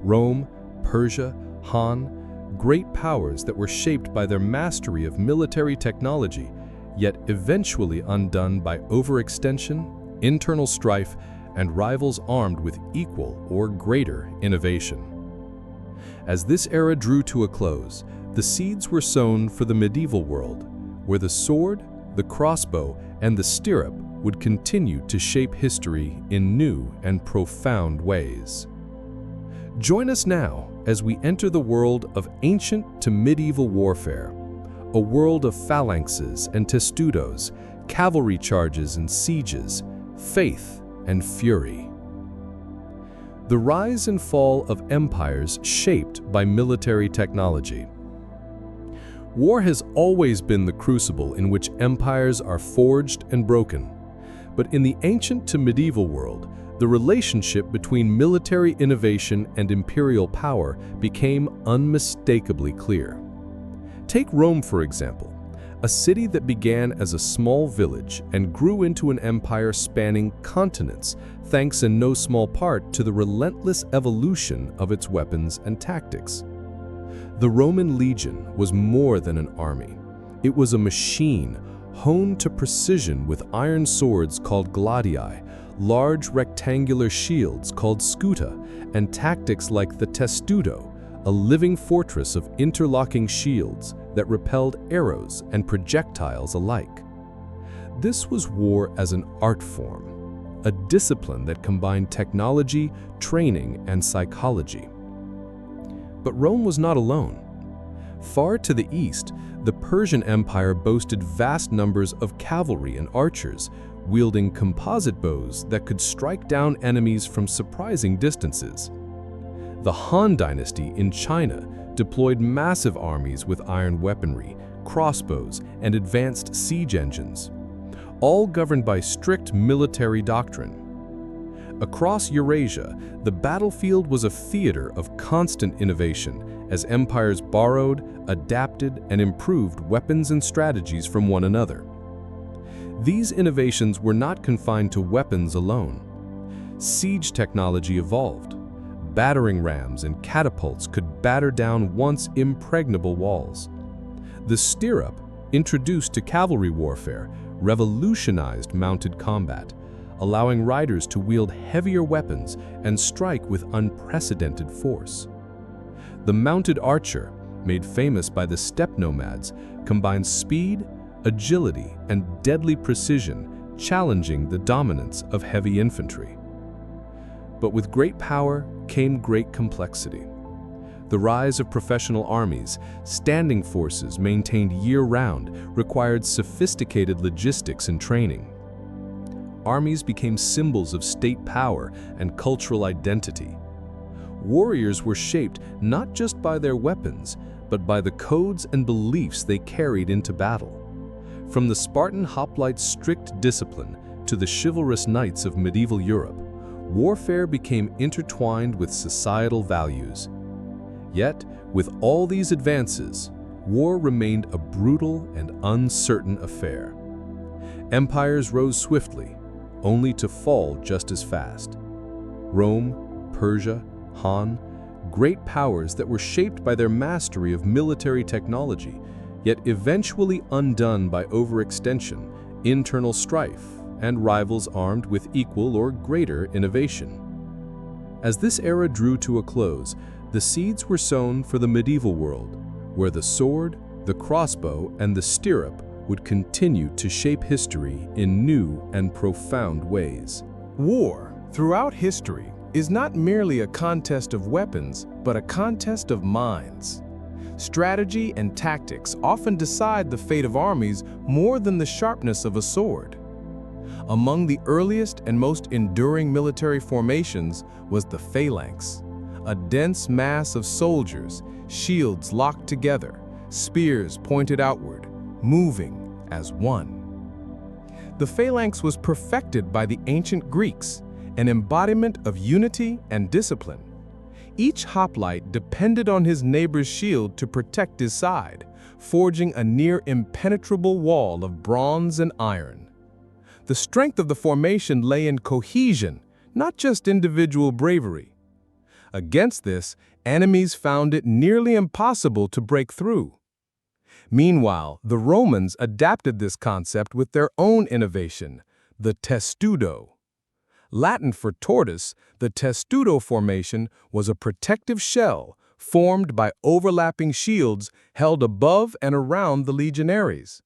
Rome, Persia, Han, great powers that were shaped by their mastery of military technology, yet eventually undone by overextension, internal strife, and rivals armed with equal or greater innovation. As this era drew to a close, the seeds were sown for the medieval world, where the sword, the crossbow, and the stirrup would continue to shape history in new and profound ways. Join us now as we enter the world of ancient to medieval warfare, a world of phalanxes and testudos, cavalry charges and sieges, faith and fury. The rise and fall of empires shaped by military technology. War has always been the crucible in which empires are forged and broken. But in the ancient to medieval world, the relationship between military innovation and imperial power became unmistakably clear. Take Rome, for example, a city that began as a small village and grew into an empire spanning continents, thanks in no small part to the relentless evolution of its weapons and tactics. The Roman legion was more than an army. It was a machine, honed to precision with iron swords called gladii, large rectangular shields called scuta, and tactics like the testudo, a living fortress of interlocking shields that repelled arrows and projectiles alike. This was war as an art form, a discipline that combined technology, training, and psychology. But Rome was not alone. Far to the east, the Persian Empire boasted vast numbers of cavalry and archers, wielding composite bows that could strike down enemies from surprising distances. The Han Dynasty in China deployed massive armies with iron weaponry, crossbows, and advanced siege engines, all governed by strict military doctrine. Across Eurasia, the battlefield was a theater of constant innovation as empires borrowed, adapted, and improved weapons and strategies from one another. These innovations were not confined to weapons alone. Siege technology evolved. Battering rams and catapults could batter down once impregnable walls. The stirrup, introduced to cavalry warfare, revolutionized mounted combat, allowing riders to wield heavier weapons and strike with unprecedented force. The mounted archer, made famous by the steppe nomads, combines speed, agility, and deadly precision, challenging the dominance of heavy infantry. But with great power came great complexity. The rise of professional armies, standing forces maintained year-round, required sophisticated logistics and training. Armies became symbols of state power and cultural identity. Warriors were shaped not just by their weapons, but by the codes and beliefs they carried into battle. From the Spartan hoplite's strict discipline to the chivalrous knights of medieval Europe, warfare became intertwined with societal values. Yet, with all these advances, war remained a brutal and uncertain affair. Empires rose swiftly, only to fall just as fast. Rome, Persia, Han, great powers that were shaped by their mastery of military technology, yet eventually undone by overextension, internal strife, and rivals armed with equal or greater innovation. As this era drew to a close, the seeds were sown for the medieval world, where the sword, the crossbow, and the stirrup would continue to shape history in new and profound ways. War, throughout history, is not merely a contest of weapons, but a contest of minds. Strategy and tactics often decide the fate of armies more than the sharpness of a sword. Among the earliest and most enduring military formations was the phalanx, a dense mass of soldiers, shields locked together, spears pointed outward, moving as one. The phalanx was perfected by the ancient Greeks, an embodiment of unity and discipline. Each hoplite depended on his neighbor's shield to protect his side, forging a near-impenetrable wall of bronze and iron. The strength of the formation lay in cohesion, not just individual bravery. Against this, enemies found it nearly impossible to break through. Meanwhile, the Romans adapted this concept with their own innovation, the testudo. Latin for tortoise, the testudo formation was a protective shell formed by overlapping shields held above and around the legionaries.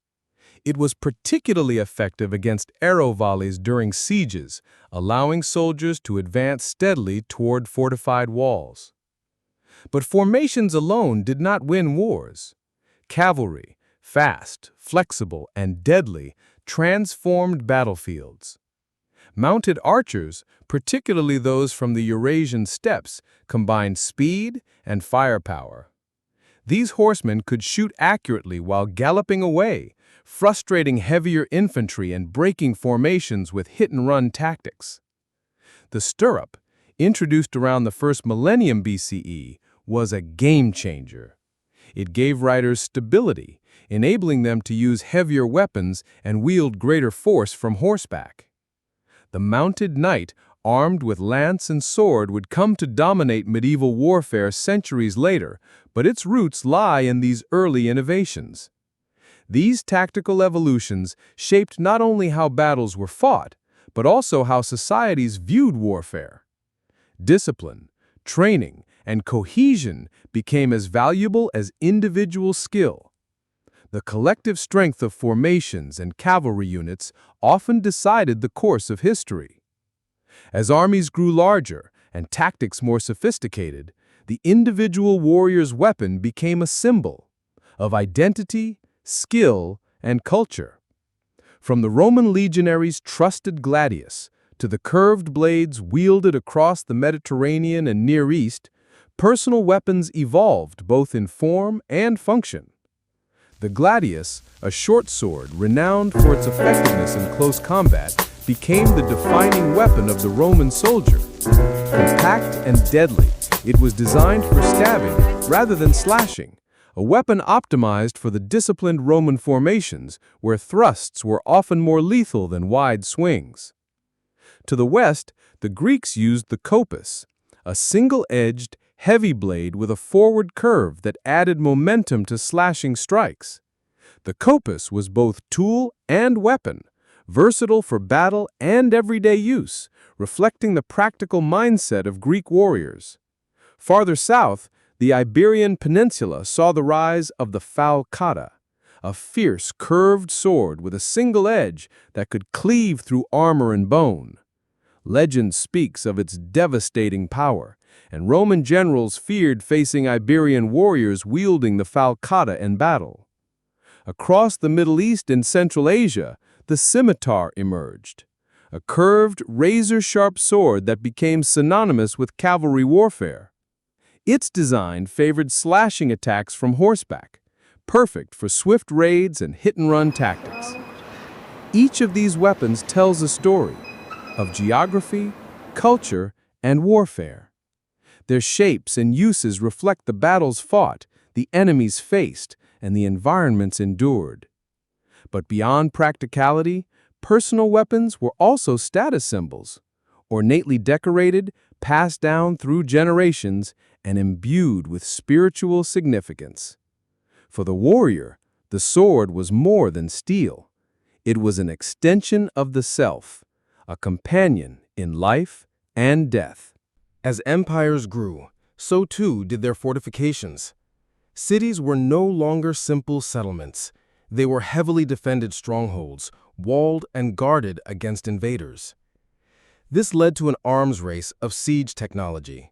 It was particularly effective against arrow volleys during sieges, allowing soldiers to advance steadily toward fortified walls. But formations alone did not win wars. Cavalry, fast, flexible, and deadly, transformed battlefields. Mounted archers, particularly those from the Eurasian steppes, combined speed and firepower. These horsemen could shoot accurately while galloping away, frustrating heavier infantry and breaking formations with hit-and-run tactics. The stirrup, introduced around the first millennium BCE, was a game-changer. It gave riders stability, enabling them to use heavier weapons and wield greater force from horseback. The mounted knight, armed with lance and sword, would come to dominate medieval warfare centuries later, but its roots lie in these early innovations. These tactical evolutions shaped not only how battles were fought, but also how societies viewed warfare. Discipline, training, and cohesion became as valuable as individual skill. The collective strength of formations and cavalry units often decided the course of history. As armies grew larger and tactics more sophisticated, the individual warrior's weapon became a symbol of identity, skill, and culture. From the Roman legionaries' trusted gladius to the curved blades wielded across the Mediterranean and Near East, personal weapons evolved both in form and function. The gladius, a short sword renowned for its effectiveness in close combat, became the defining weapon of the Roman soldier. Compact and deadly, it was designed for stabbing rather than slashing, a weapon optimized for the disciplined Roman formations where thrusts were often more lethal than wide swings. To the west, the Greeks used the kopis, a single-edged, heavy blade with a forward curve that added momentum to slashing strikes. The kopis was both tool and weapon, versatile for battle and everyday use, reflecting the practical mindset of Greek warriors. Farther south, the Iberian Peninsula saw the rise of the falcata, a fierce, curved sword with a single edge that could cleave through armor and bone. Legend speaks of its devastating power, and Roman generals feared facing Iberian warriors wielding the falcata in battle. Across the Middle East and Central Asia, the scimitar emerged, a curved, razor-sharp sword that became synonymous with cavalry warfare. Its design favored slashing attacks from horseback, perfect for swift raids and hit-and-run tactics. Each of these weapons tells a story of geography, culture, and warfare. Their shapes and uses reflect the battles fought, the enemies faced, and the environments endured. But beyond practicality, personal weapons were also status symbols, ornately decorated, passed down through generations, and imbued with spiritual significance. For the warrior, the sword was more than steel. It was an extension of the self, a companion in life and death. As empires grew, so too did their fortifications. Cities were no longer simple settlements. They were heavily defended strongholds, walled and guarded against invaders. This led to an arms race of siege technology,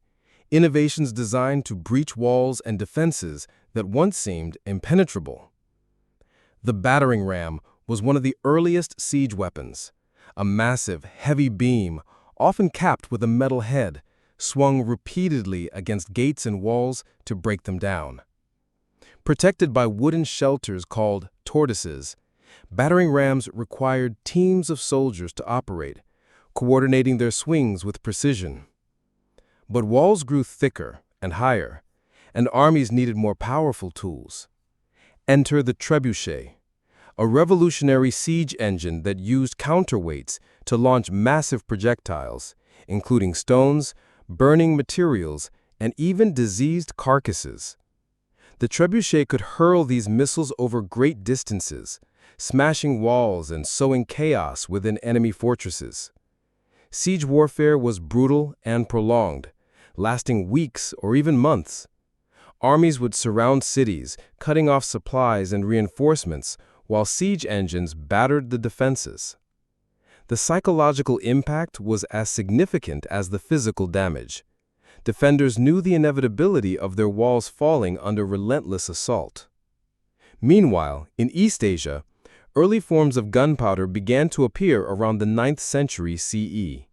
innovations designed to breach walls and defenses that once seemed impenetrable. The battering ram was one of the earliest siege weapons, a massive, heavy beam, often capped with a metal head, swung repeatedly against gates and walls to break them down. Protected by wooden shelters called tortoises, battering rams required teams of soldiers to operate, coordinating their swings with precision. But walls grew thicker and higher, and armies needed more powerful tools. Enter the trebuchet, a revolutionary siege engine that used counterweights to launch massive projectiles, including stones, burning materials, and even diseased carcasses. The trebuchet could hurl these missiles over great distances, smashing walls and sowing chaos within enemy fortresses. Siege warfare was brutal and prolonged, lasting weeks or even months. Armies would surround cities, cutting off supplies and reinforcements, while siege engines battered the defenses. The psychological impact was as significant as the physical damage. Defenders knew the inevitability of their walls falling under relentless assault. Meanwhile, in East Asia, early forms of gunpowder began to appear around the 9th century CE.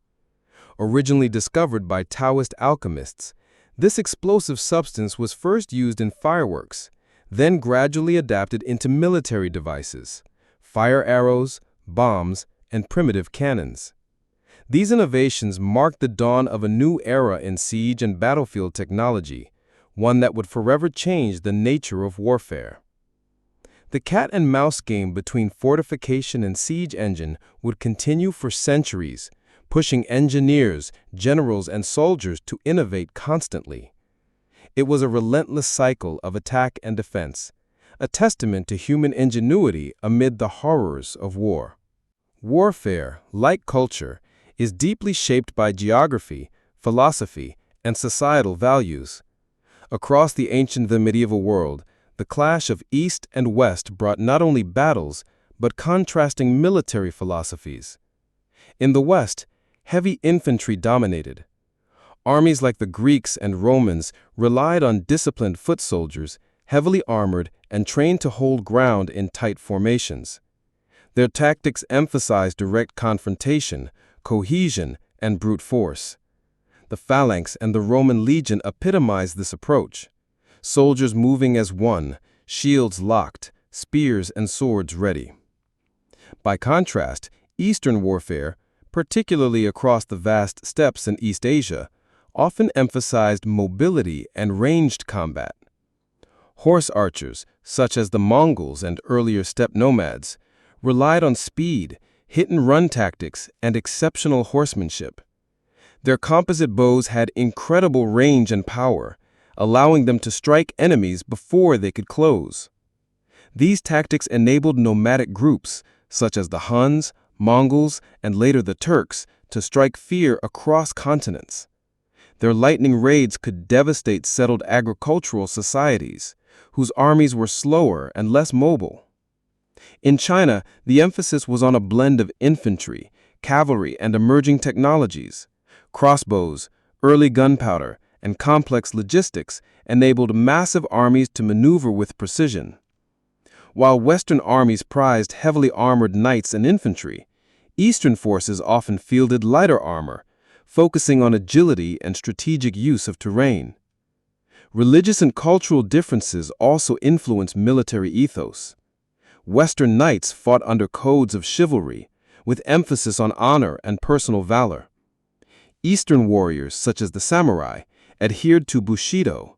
Originally discovered by Taoist alchemists, this explosive substance was first used in fireworks, then gradually adapted into military devices, fire arrows, bombs, and primitive cannons. These innovations marked the dawn of a new era in siege and battlefield technology, one that would forever change the nature of warfare. The cat-and-mouse game between fortification and siege engine would continue for centuries, pushing engineers, generals, and soldiers to innovate constantly. It was a relentless cycle of attack and defense, a testament to human ingenuity amid the horrors of war. Warfare, like culture, is deeply shaped by geography, philosophy, and societal values. Across the ancient and medieval world, the clash of East and West brought not only battles, but contrasting military philosophies. In the West, heavy infantry dominated. Armies like the Greeks and Romans relied on disciplined foot soldiers, heavily armored and trained to hold ground in tight formations. Their tactics emphasized direct confrontation, cohesion, and brute force. The phalanx and the Roman legion epitomized this approach. Soldiers moving as one, shields locked, spears and swords ready. By contrast, Eastern warfare, particularly across the vast steppes in East Asia, often emphasized mobility and ranged combat. Horse archers, such as the Mongols and earlier steppe nomads, relied on speed, hit-and-run tactics, and exceptional horsemanship. Their composite bows had incredible range and power, allowing them to strike enemies before they could close. These tactics enabled nomadic groups, such as the Huns, Mongols, and later the Turks, to strike fear across continents. Their lightning raids could devastate settled agricultural societies, whose armies were slower and less mobile. In China, the emphasis was on a blend of infantry, cavalry, and emerging technologies. Crossbows, early gunpowder, and complex logistics enabled massive armies to maneuver with precision. While Western armies prized heavily armored knights and infantry, Eastern forces often fielded lighter armor, focusing on agility and strategic use of terrain. Religious and cultural differences also influenced military ethos. Western knights fought under codes of chivalry, with emphasis on honor and personal valor. Eastern warriors, such as the samurai, adhered to bushido,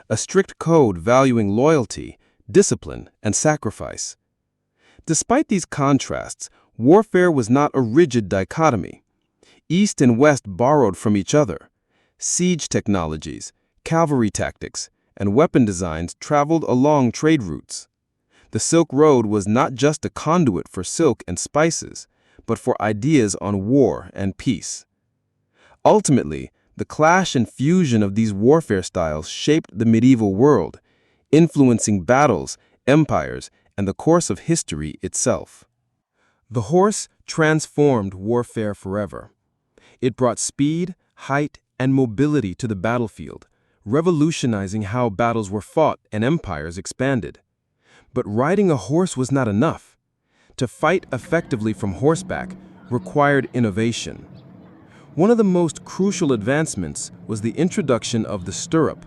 a strict code valuing loyalty, discipline, and sacrifice. Despite these contrasts, warfare was not a rigid dichotomy. East and West borrowed from each other. Siege technologies, cavalry tactics, and weapon designs traveled along trade routes. The Silk Road was not just a conduit for silk and spices, but for ideas on war and peace. Ultimately, the clash and fusion of these warfare styles shaped the medieval world, influencing battles, empires, and the course of history itself. The horse transformed warfare forever. It brought speed, height, and mobility to the battlefield, revolutionizing how battles were fought and empires expanded. But riding a horse was not enough. To fight effectively from horseback required innovation. One of the most crucial advancements was the introduction of the stirrup.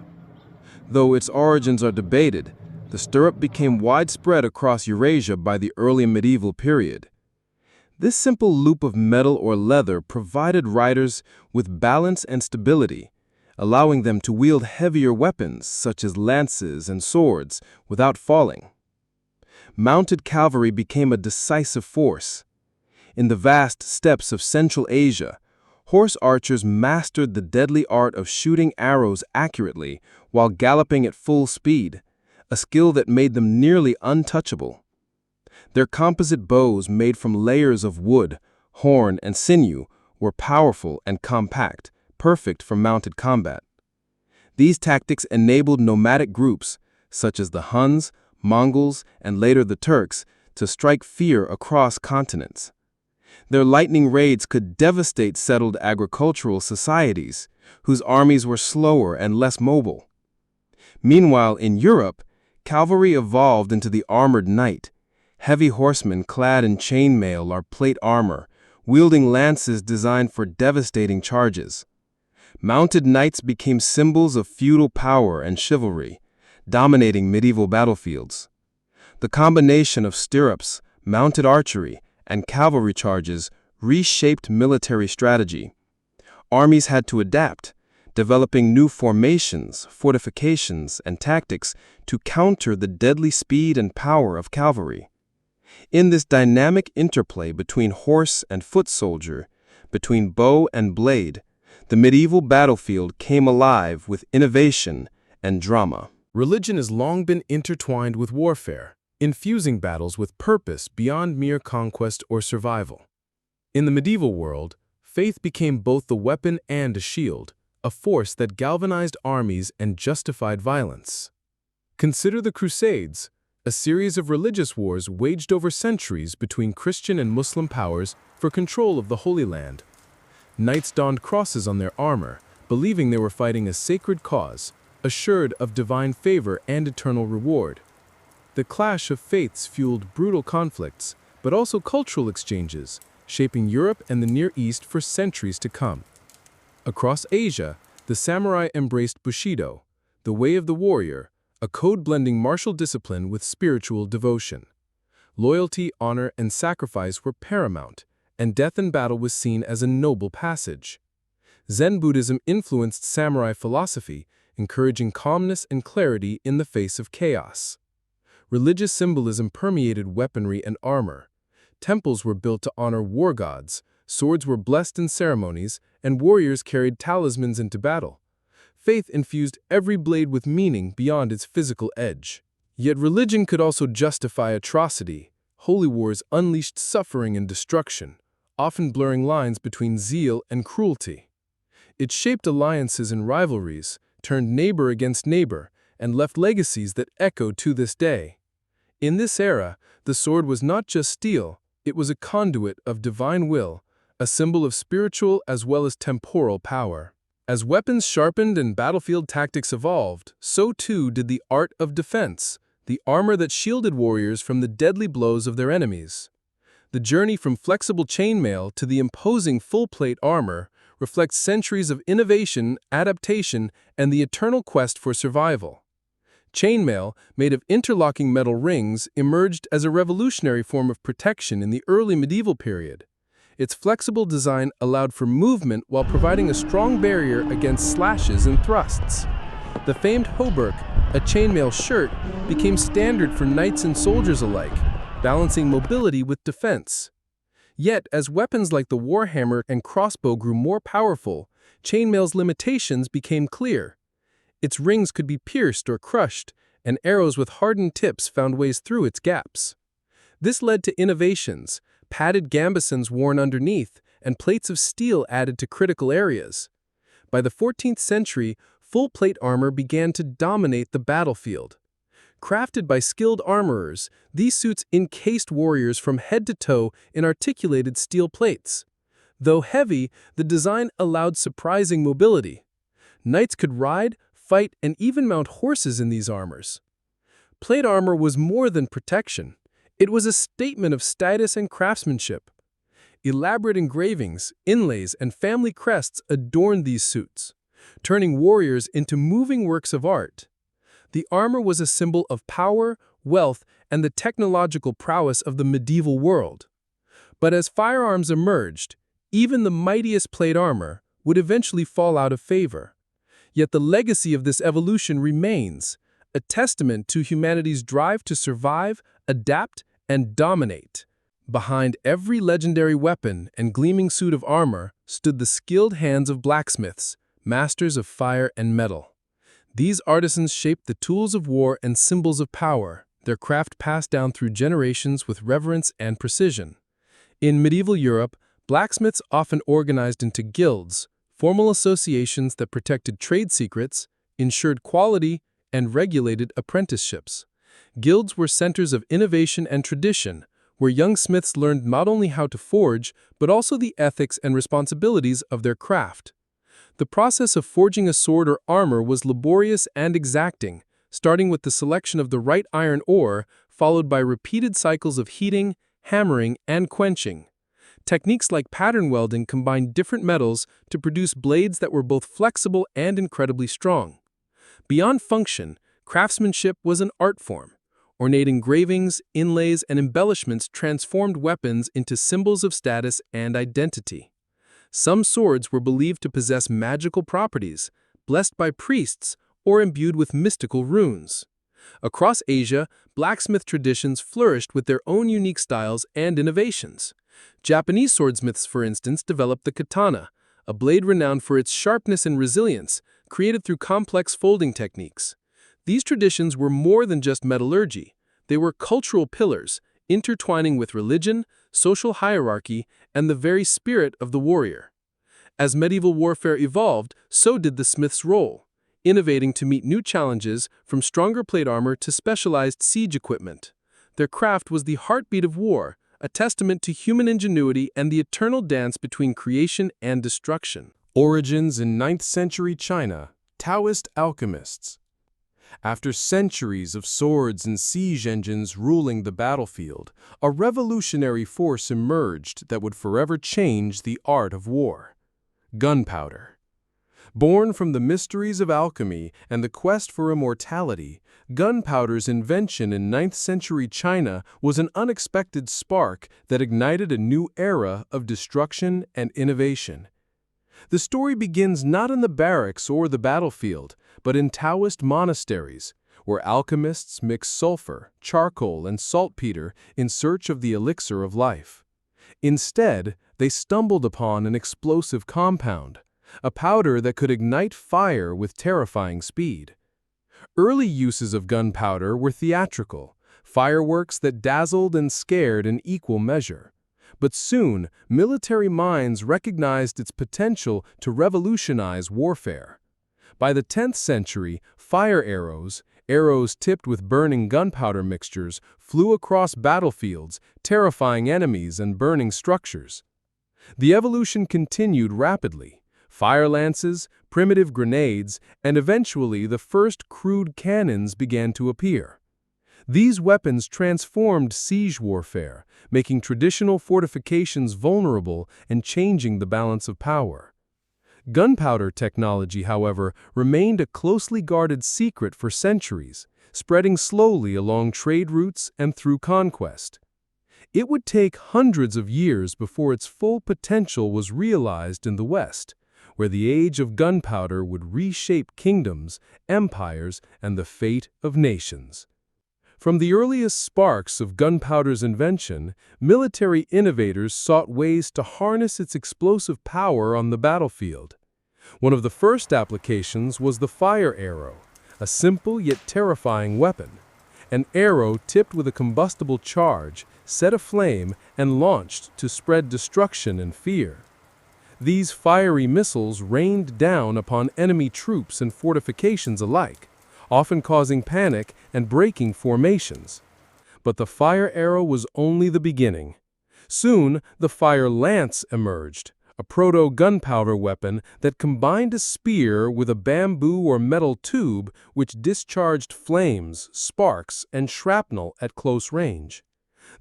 Though its origins are debated, the stirrup became widespread across Eurasia by the early medieval period. This simple loop of metal or leather provided riders with balance and stability, allowing them to wield heavier weapons such as lances and swords without falling. Mounted cavalry became a decisive force. In the vast steppes of Central Asia, horse archers mastered the deadly art of shooting arrows accurately while galloping at full speed, a skill that made them nearly untouchable. Their composite bows made from layers of wood, horn, and sinew were powerful and compact, perfect for mounted combat. These tactics enabled nomadic groups, such as the Huns, Mongols, and later the Turks, to strike fear across continents. Their lightning raids could devastate settled agricultural societies, whose armies were slower and less mobile. Meanwhile, in Europe, cavalry evolved into the armored knight, heavy horsemen clad in chainmail or plate armor, wielding lances designed for devastating charges. Mounted knights became symbols of feudal power and chivalry, dominating medieval battlefields. The combination of stirrups, mounted archery, and cavalry charges reshaped military strategy. Armies had to adapt, developing new formations, fortifications, and tactics to counter the deadly speed and power of cavalry. In this dynamic interplay between horse and foot soldier, between bow and blade, the medieval battlefield came alive with innovation and drama. Religion has long been intertwined with warfare, infusing battles with purpose beyond mere conquest or survival. In the medieval world, faith became both the weapon and a shield, a force that galvanized armies and justified violence. Consider the Crusades, a series of religious wars waged over centuries between Christian and Muslim powers for control of the Holy Land. Knights donned crosses on their armor, believing they were fighting a sacred cause, assured of divine favor and eternal reward. The clash of faiths fueled brutal conflicts, but also cultural exchanges, shaping Europe and the Near East for centuries to come. Across Asia, the samurai embraced Bushido, the way of the warrior, a code blending martial discipline with spiritual devotion. Loyalty, honor, and sacrifice were paramount, and death in battle was seen as a noble passage. Zen Buddhism influenced samurai philosophy, encouraging calmness and clarity in the face of chaos. Religious symbolism permeated weaponry and armor. Temples were built to honor war gods, swords were blessed in ceremonies, and warriors carried talismans into battle. Faith infused every blade with meaning beyond its physical edge. Yet religion could also justify atrocity. Holy wars unleashed suffering and destruction, often blurring lines between zeal and cruelty. It shaped alliances and rivalries, turned neighbor against neighbor, and left legacies that echo to this day. In this era, the sword was not just steel, it was a conduit of divine will, a symbol of spiritual as well as temporal power. As weapons sharpened and battlefield tactics evolved, so too did the art of defense, the armor that shielded warriors from the deadly blows of their enemies. The journey from flexible chainmail to the imposing full-plate armor reflects centuries of innovation, adaptation, and the eternal quest for survival. Chainmail, made of interlocking metal rings, emerged as a revolutionary form of protection in the early medieval period. Its flexible design allowed for movement while providing a strong barrier against slashes and thrusts. The famed hauberk, a chainmail shirt, became standard for knights and soldiers alike, balancing mobility with defense. Yet, as weapons like the warhammer and crossbow grew more powerful, chainmail's limitations became clear. Its rings could be pierced or crushed, and arrows with hardened tips found ways through its gaps. This led to innovations, padded gambesons worn underneath, and plates of steel added to critical areas. By the 14th century, full-plate armor began to dominate the battlefield. Crafted by skilled armorers, these suits encased warriors from head to toe in articulated steel plates. Though heavy, the design allowed surprising mobility. Knights could ride, fight, and even mount horses in these armors. Plate armor was more than protection. It was a statement of status and craftsmanship. Elaborate engravings, inlays, and family crests adorned these suits, turning warriors into moving works of art. The armor was a symbol of power, wealth, and the technological prowess of the medieval world. But as firearms emerged, even the mightiest plate armor would eventually fall out of favor. Yet the legacy of this evolution remains, a testament to humanity's drive to survive, adapt, and dominate. Behind every legendary weapon and gleaming suit of armor stood the skilled hands of blacksmiths, masters of fire and metal. These artisans shaped the tools of war and symbols of power, their craft passed down through generations with reverence and precision. In medieval Europe, blacksmiths often organized into guilds, formal associations that protected trade secrets, ensured quality, and regulated apprenticeships. Guilds were centers of innovation and tradition, where young smiths learned not only how to forge, but also the ethics and responsibilities of their craft. The process of forging a sword or armor was laborious and exacting, starting with the selection of the right iron ore, followed by repeated cycles of heating, hammering, and quenching. Techniques like pattern welding combined different metals to produce blades that were both flexible and incredibly strong. Beyond function, craftsmanship was an art form. Ornate engravings, inlays, and embellishments transformed weapons into symbols of status and identity. Some swords were believed to possess magical properties, blessed by priests, or imbued with mystical runes. Across Asia, blacksmith traditions flourished with their own unique styles and innovations. Japanese swordsmiths, for instance, developed the katana, a blade renowned for its sharpness and resilience, created through complex folding techniques. These traditions were more than just metallurgy. They were cultural pillars, intertwining with religion, social hierarchy, and the very spirit of the warrior. As medieval warfare evolved, so did the smith's role, innovating to meet new challenges from stronger plate armor to specialized siege equipment. Their craft was the heartbeat of war, a testament to human ingenuity and the eternal dance between creation and destruction. Origins in 9th century China, Taoist alchemists. After centuries of swords and siege engines ruling the battlefield, a revolutionary force emerged that would forever change the art of war: gunpowder. Born from the mysteries of alchemy and the quest for immortality, gunpowder's invention in 9th century China was an unexpected spark that ignited a new era of destruction and innovation. The story begins not in the barracks or the battlefield, but in Taoist monasteries, where alchemists mix sulfur, charcoal, and saltpeter in search of the elixir of life. Instead, they stumbled upon an explosive compound, a powder that could ignite fire with terrifying speed. Early uses of gunpowder were theatrical, fireworks that dazzled and scared in equal measure. But soon, military minds recognized its potential to revolutionize warfare. By the 10th century, fire arrows, arrows tipped with burning gunpowder mixtures, flew across battlefields, terrifying enemies and burning structures. The evolution continued rapidly. Fire lances, primitive grenades, and eventually the first crude cannons began to appear. These weapons transformed siege warfare, making traditional fortifications vulnerable and changing the balance of power. Gunpowder technology, however, remained a closely guarded secret for centuries, spreading slowly along trade routes and through conquest. It would take hundreds of years before its full potential was realized in the West, where the age of gunpowder would reshape kingdoms, empires, and the fate of nations. From the earliest sparks of gunpowder's invention, military innovators sought ways to harness its explosive power on the battlefield. One of the first applications was the fire arrow, a simple yet terrifying weapon. An arrow tipped with a combustible charge, set aflame, and launched to spread destruction and fear. These fiery missiles rained down upon enemy troops and fortifications alike, often causing panic and breaking formations. But the fire arrow was only the beginning. Soon, the fire lance emerged, a proto-gunpowder weapon that combined a spear with a bamboo or metal tube which discharged flames, sparks, and shrapnel at close range.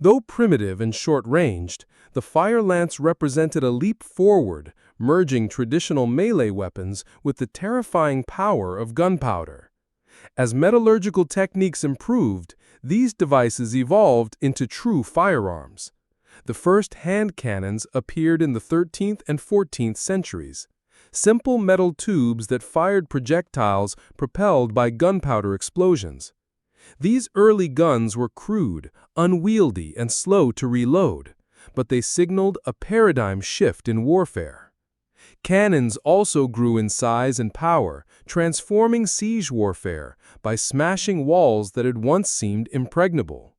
Though primitive and short-ranged, the fire lance represented a leap forward, merging traditional melee weapons with the terrifying power of gunpowder. As metallurgical techniques improved, these devices evolved into true firearms. The first hand cannons appeared in the 13th and 14th centuries, simple metal tubes that fired projectiles propelled by gunpowder explosions. These early guns were crude, unwieldy, and slow to reload, but they signaled a paradigm shift in warfare. Cannons also grew in size and power, transforming siege warfare by smashing walls that had once seemed impregnable.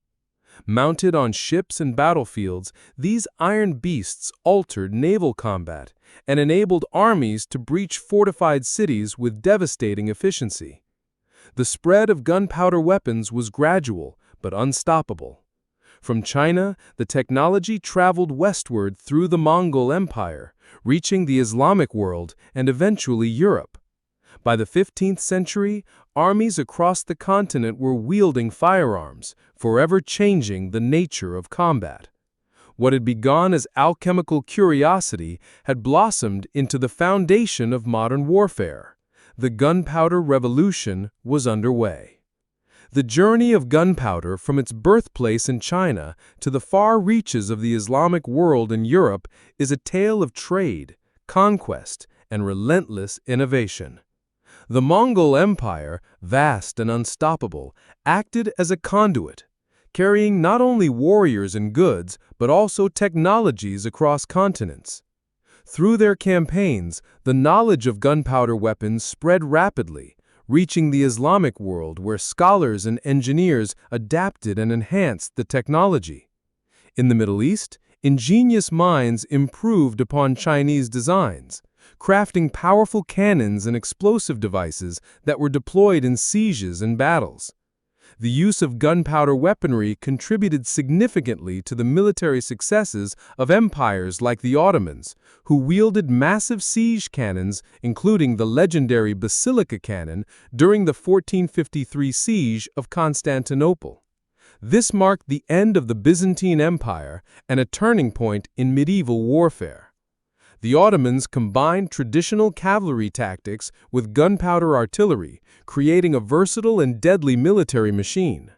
Mounted on ships and battlefields, these iron beasts altered naval combat and enabled armies to breach fortified cities with devastating efficiency. The spread of gunpowder weapons was gradual but unstoppable. From China, the technology traveled westward through the Mongol Empire, reaching the Islamic world and eventually Europe. By the 15th century, armies across the continent were wielding firearms, forever changing the nature of combat. What had begun as alchemical curiosity had blossomed into the foundation of modern warfare. The gunpowder revolution was underway. The journey of gunpowder from its birthplace in China to the far reaches of the Islamic world in Europe is a tale of trade, conquest, and relentless innovation. The Mongol Empire, vast and unstoppable, acted as a conduit, carrying not only warriors and goods, but also technologies across continents. Through their campaigns, the knowledge of gunpowder weapons spread rapidly, reaching the Islamic world where scholars and engineers adapted and enhanced the technology. In the Middle East, ingenious minds improved upon Chinese designs, crafting powerful cannons and explosive devices that were deployed in sieges and battles. The use of gunpowder weaponry contributed significantly to the military successes of empires like the Ottomans, who wielded massive siege cannons, including the legendary Basilica cannon, during the 1453 siege of Constantinople. This marked the end of the Byzantine Empire and a turning point in medieval warfare. The Ottomans combined traditional cavalry tactics with gunpowder artillery, creating a versatile and deadly military machine.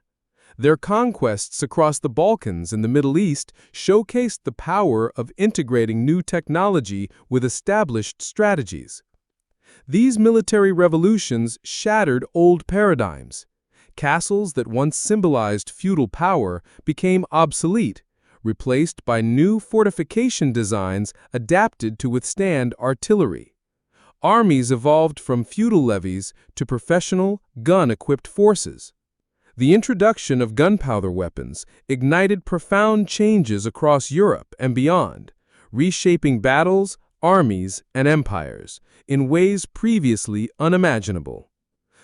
Their conquests across the Balkans and the Middle East showcased the power of integrating new technology with established strategies. These military revolutions shattered old paradigms. Castles that once symbolized feudal power became obsolete, replaced by new fortification designs adapted to withstand artillery. Armies evolved from feudal levies to professional, gun-equipped forces. The introduction of gunpowder weapons ignited profound changes across Europe and beyond, reshaping battles, armies, and empires in ways previously unimaginable.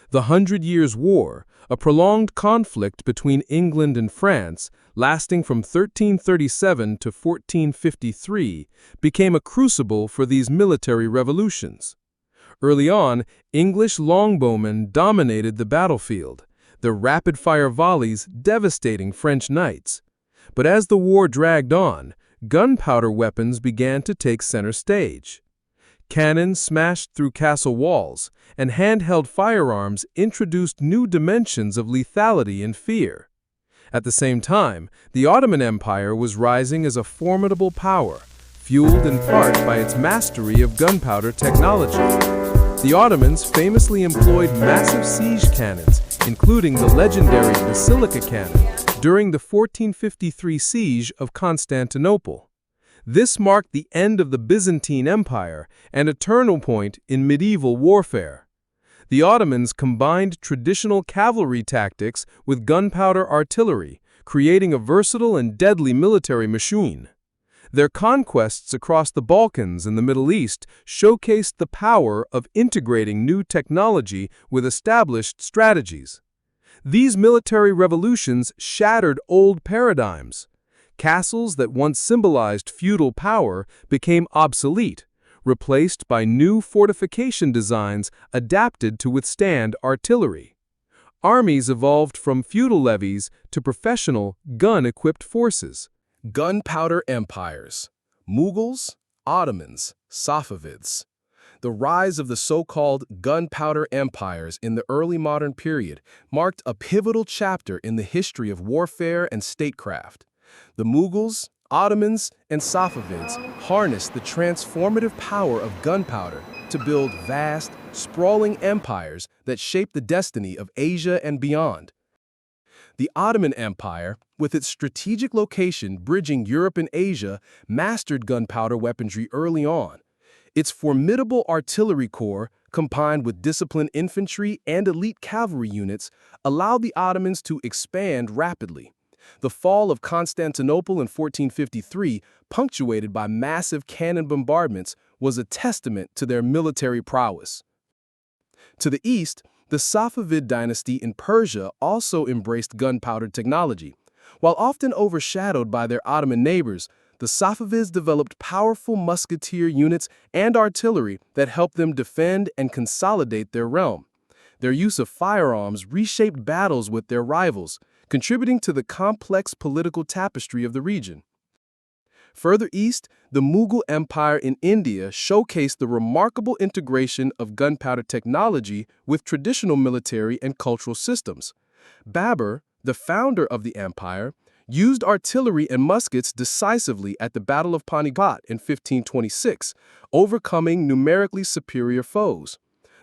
The Hundred Years' War, a prolonged conflict between England and France, lasting from 1337 to 1453, became a crucible for these military revolutions. Early on, English longbowmen dominated the battlefield, their rapid-fire volleys devastating French knights. But as the war dragged on, gunpowder weapons began to take center stage. Cannons smashed through castle walls, and handheld firearms introduced new dimensions of lethality and fear. At the same time, the Ottoman Empire was rising as a formidable power, fueled in part by its mastery of gunpowder technology. The Ottomans famously employed massive siege cannons, including the legendary Basilica cannon, during the 1453 siege of Constantinople. This marked the end of the Byzantine Empire and a turning point in medieval warfare. The Ottomans combined traditional cavalry tactics with gunpowder artillery, creating a versatile and deadly military machine. Their conquests across the Balkans and the Middle East showcased the power of integrating new technology with established strategies. These military revolutions shattered old paradigms. Castles that once symbolized feudal power became obsolete, replaced by new fortification designs adapted to withstand artillery. Armies evolved from feudal levies to professional, gun-equipped forces. Gunpowder empires, Mughals, Ottomans, Safavids. The rise of the so-called gunpowder empires in the early modern period marked a pivotal chapter in the history of warfare and statecraft. The Mughals, Ottomans, and Safavids harnessed the transformative power of gunpowder to build vast, sprawling empires that shaped the destiny of Asia and beyond. The Ottoman Empire, with its strategic location bridging Europe and Asia, mastered gunpowder weaponry early on. Its formidable artillery corps, combined with disciplined infantry and elite cavalry units, allowed the Ottomans to expand rapidly. The fall of Constantinople in 1453, punctuated by massive cannon bombardments, was a testament to their military prowess. To the east, the Safavid dynasty in Persia also embraced gunpowder technology. While often overshadowed by their Ottoman neighbors, the Safavids developed powerful musketeer units and artillery that helped them defend and consolidate their realm. Their use of firearms reshaped battles with their rivals, contributing to the complex political tapestry of the region. Further east, the Mughal Empire in India showcased the remarkable integration of gunpowder technology with traditional military and cultural systems. Babur, the founder of the empire, used artillery and muskets decisively at the Battle of Panipat in 1526, overcoming numerically superior foes.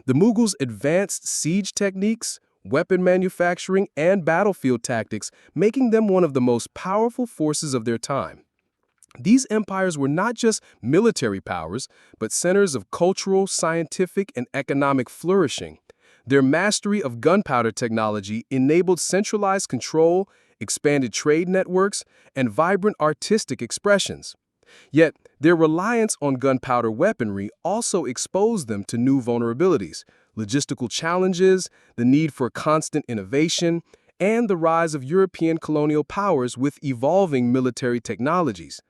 The Mughals advanced siege techniques, weapon manufacturing, and battlefield tactics, making them one of the most powerful forces of their time. These empires were not just military powers, but centers of cultural, scientific, and economic flourishing. Their mastery of gunpowder technology enabled centralized control, expanded trade networks, and vibrant artistic expressions. Yet, their reliance on gunpowder weaponry also exposed them to new vulnerabilities, logistical challenges, the need for constant innovation, and the rise of European colonial powers with evolving military technologies.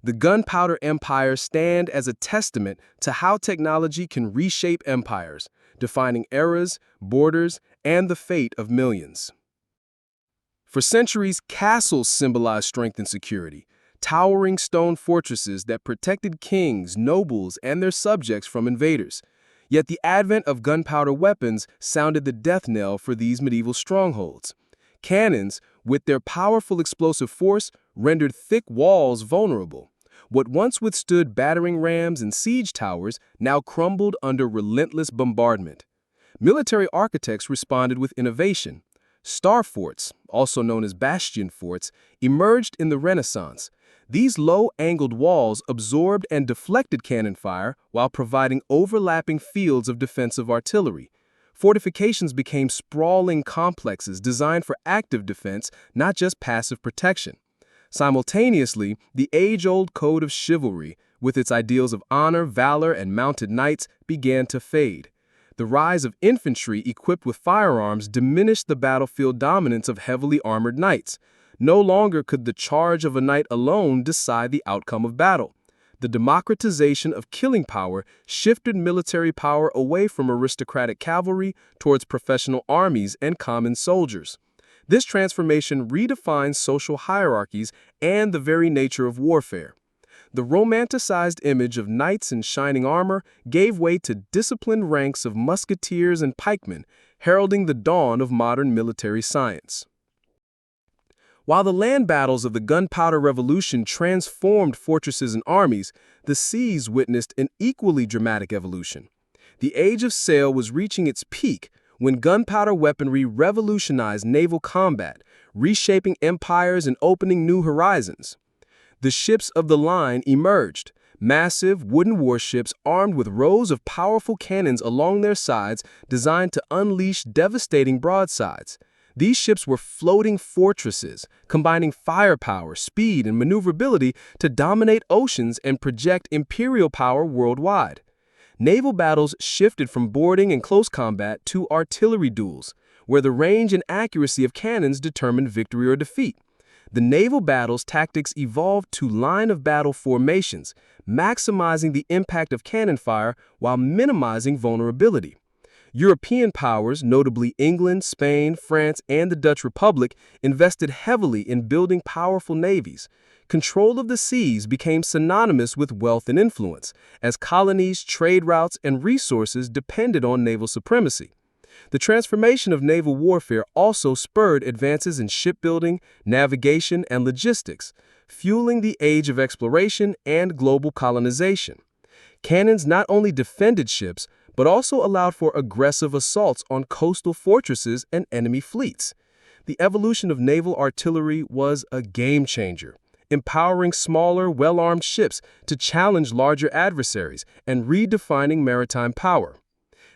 The gunpowder empires stand as a testament to how technology can reshape empires, defining eras, borders, and the fate of millions. For centuries, castles symbolized strength and security, towering stone fortresses that protected kings, nobles, and their subjects from invaders. Yet the advent of gunpowder weapons sounded the death knell for these medieval strongholds. Cannons, with their powerful explosive force, rendered thick walls vulnerable. What once withstood battering rams and siege towers now crumbled under relentless bombardment. Military architects responded with innovation. Star forts, also known as bastion forts, emerged in the Renaissance. These low-angled walls absorbed and deflected cannon fire while providing overlapping fields of defensive artillery. Fortifications became sprawling complexes designed for active defense, not just passive protection. Simultaneously, the age-old code of chivalry, with its ideals of honor, valor, and mounted knights, began to fade. The rise of infantry equipped with firearms diminished the battlefield dominance of heavily armored knights. No longer could the charge of a knight alone decide the outcome of battle. The democratization of killing power shifted military power away from aristocratic cavalry towards professional armies and common soldiers. This transformation redefined social hierarchies and the very nature of warfare. The romanticized image of knights in shining armor gave way to disciplined ranks of musketeers and pikemen, heralding the dawn of modern military science. While the land battles of the Gunpowder Revolution transformed fortresses and armies, the seas witnessed an equally dramatic evolution. The age of sail was reaching its peak when gunpowder weaponry revolutionized naval combat, reshaping empires and opening new horizons. The ships of the line emerged, massive wooden warships armed with rows of powerful cannons along their sides designed to unleash devastating broadsides. These ships were floating fortresses, combining firepower, speed, and maneuverability to dominate oceans and project imperial power worldwide. Naval battles shifted from boarding and close combat to artillery duels, where the range and accuracy of cannons determined victory or defeat. The naval battle's tactics evolved to line-of-battle formations, maximizing the impact of cannon fire while minimizing vulnerability. European powers, notably England, Spain, France, and the Dutch Republic, invested heavily in building powerful navies. Control of the seas became synonymous with wealth and influence, as colonies, trade routes, and resources depended on naval supremacy. The transformation of naval warfare also spurred advances in shipbuilding, navigation, and logistics, fueling the age of exploration and global colonization. Cannons not only defended ships, but also allowed for aggressive assaults on coastal fortresses and enemy fleets. The evolution of naval artillery was a game-changer, empowering smaller, well-armed ships to challenge larger adversaries and redefining maritime power.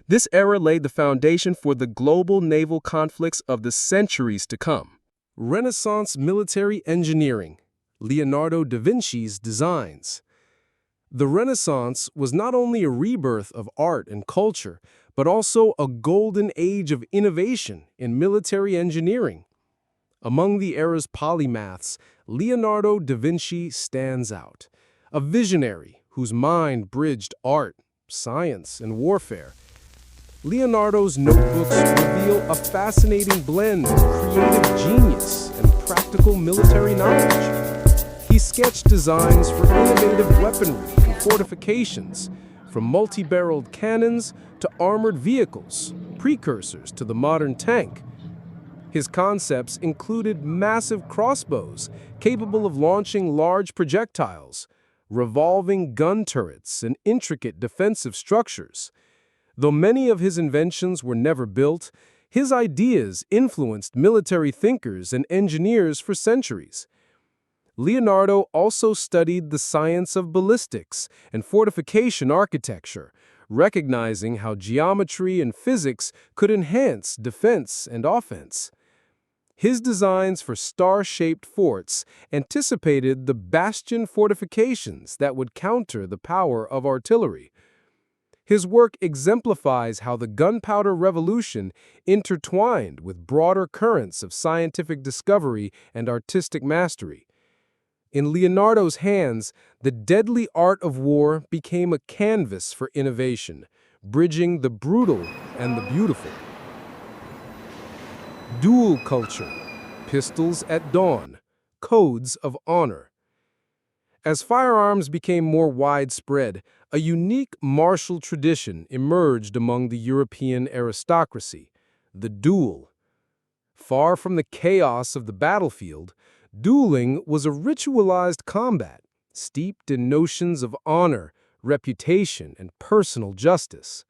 This era laid the foundation for the global naval conflicts of the centuries to come. Renaissance military engineering, Leonardo da Vinci's designs. The Renaissance was not only a rebirth of art and culture, but also a golden age of innovation in military engineering. Among the era's polymaths, Leonardo da Vinci stands out, a visionary whose mind bridged art, science, and warfare. Leonardo's notebooks reveal a fascinating blend of creative genius and practical military knowledge. He sketched designs for innovative weaponry and fortifications, from multi-barreled cannons to armored vehicles, precursors to the modern tank. His concepts included massive crossbows capable of launching large projectiles, revolving gun turrets, and intricate defensive structures. Though many of his inventions were never built, his ideas influenced military thinkers and engineers for centuries. Leonardo also studied the science of ballistics and fortification architecture, recognizing how geometry and physics could enhance defense and offense. His designs for star-shaped forts anticipated the bastion fortifications that would counter the power of artillery. His work exemplifies how the Gunpowder Revolution intertwined with broader currents of scientific discovery and artistic mastery. In Leonardo's hands, the deadly art of war became a canvas for innovation, bridging the brutal and the beautiful. Duel culture, pistols at dawn, codes of honor. As firearms became more widespread, a unique martial tradition emerged among the European aristocracy, the duel. Far from the chaos of the battlefield, dueling was a ritualized combat, steeped in notions of honor, reputation, and personal justice.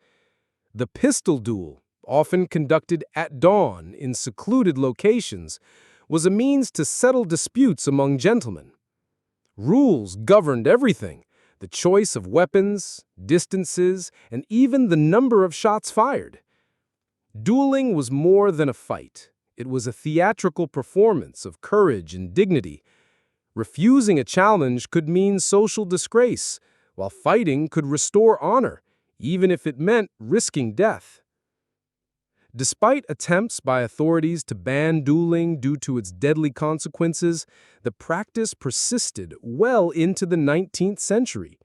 The pistol duel, often conducted at dawn in secluded locations, was a means to settle disputes among gentlemen. Rules governed everything: the choice of weapons, distances, and even the number of shots fired. Dueling was more than a fight. It was a theatrical performance of courage and dignity. Refusing a challenge could mean social disgrace, while fighting could restore honor, even if it meant risking death. Despite attempts by authorities to ban dueling due to its deadly consequences, the practice persisted well into the 19th century.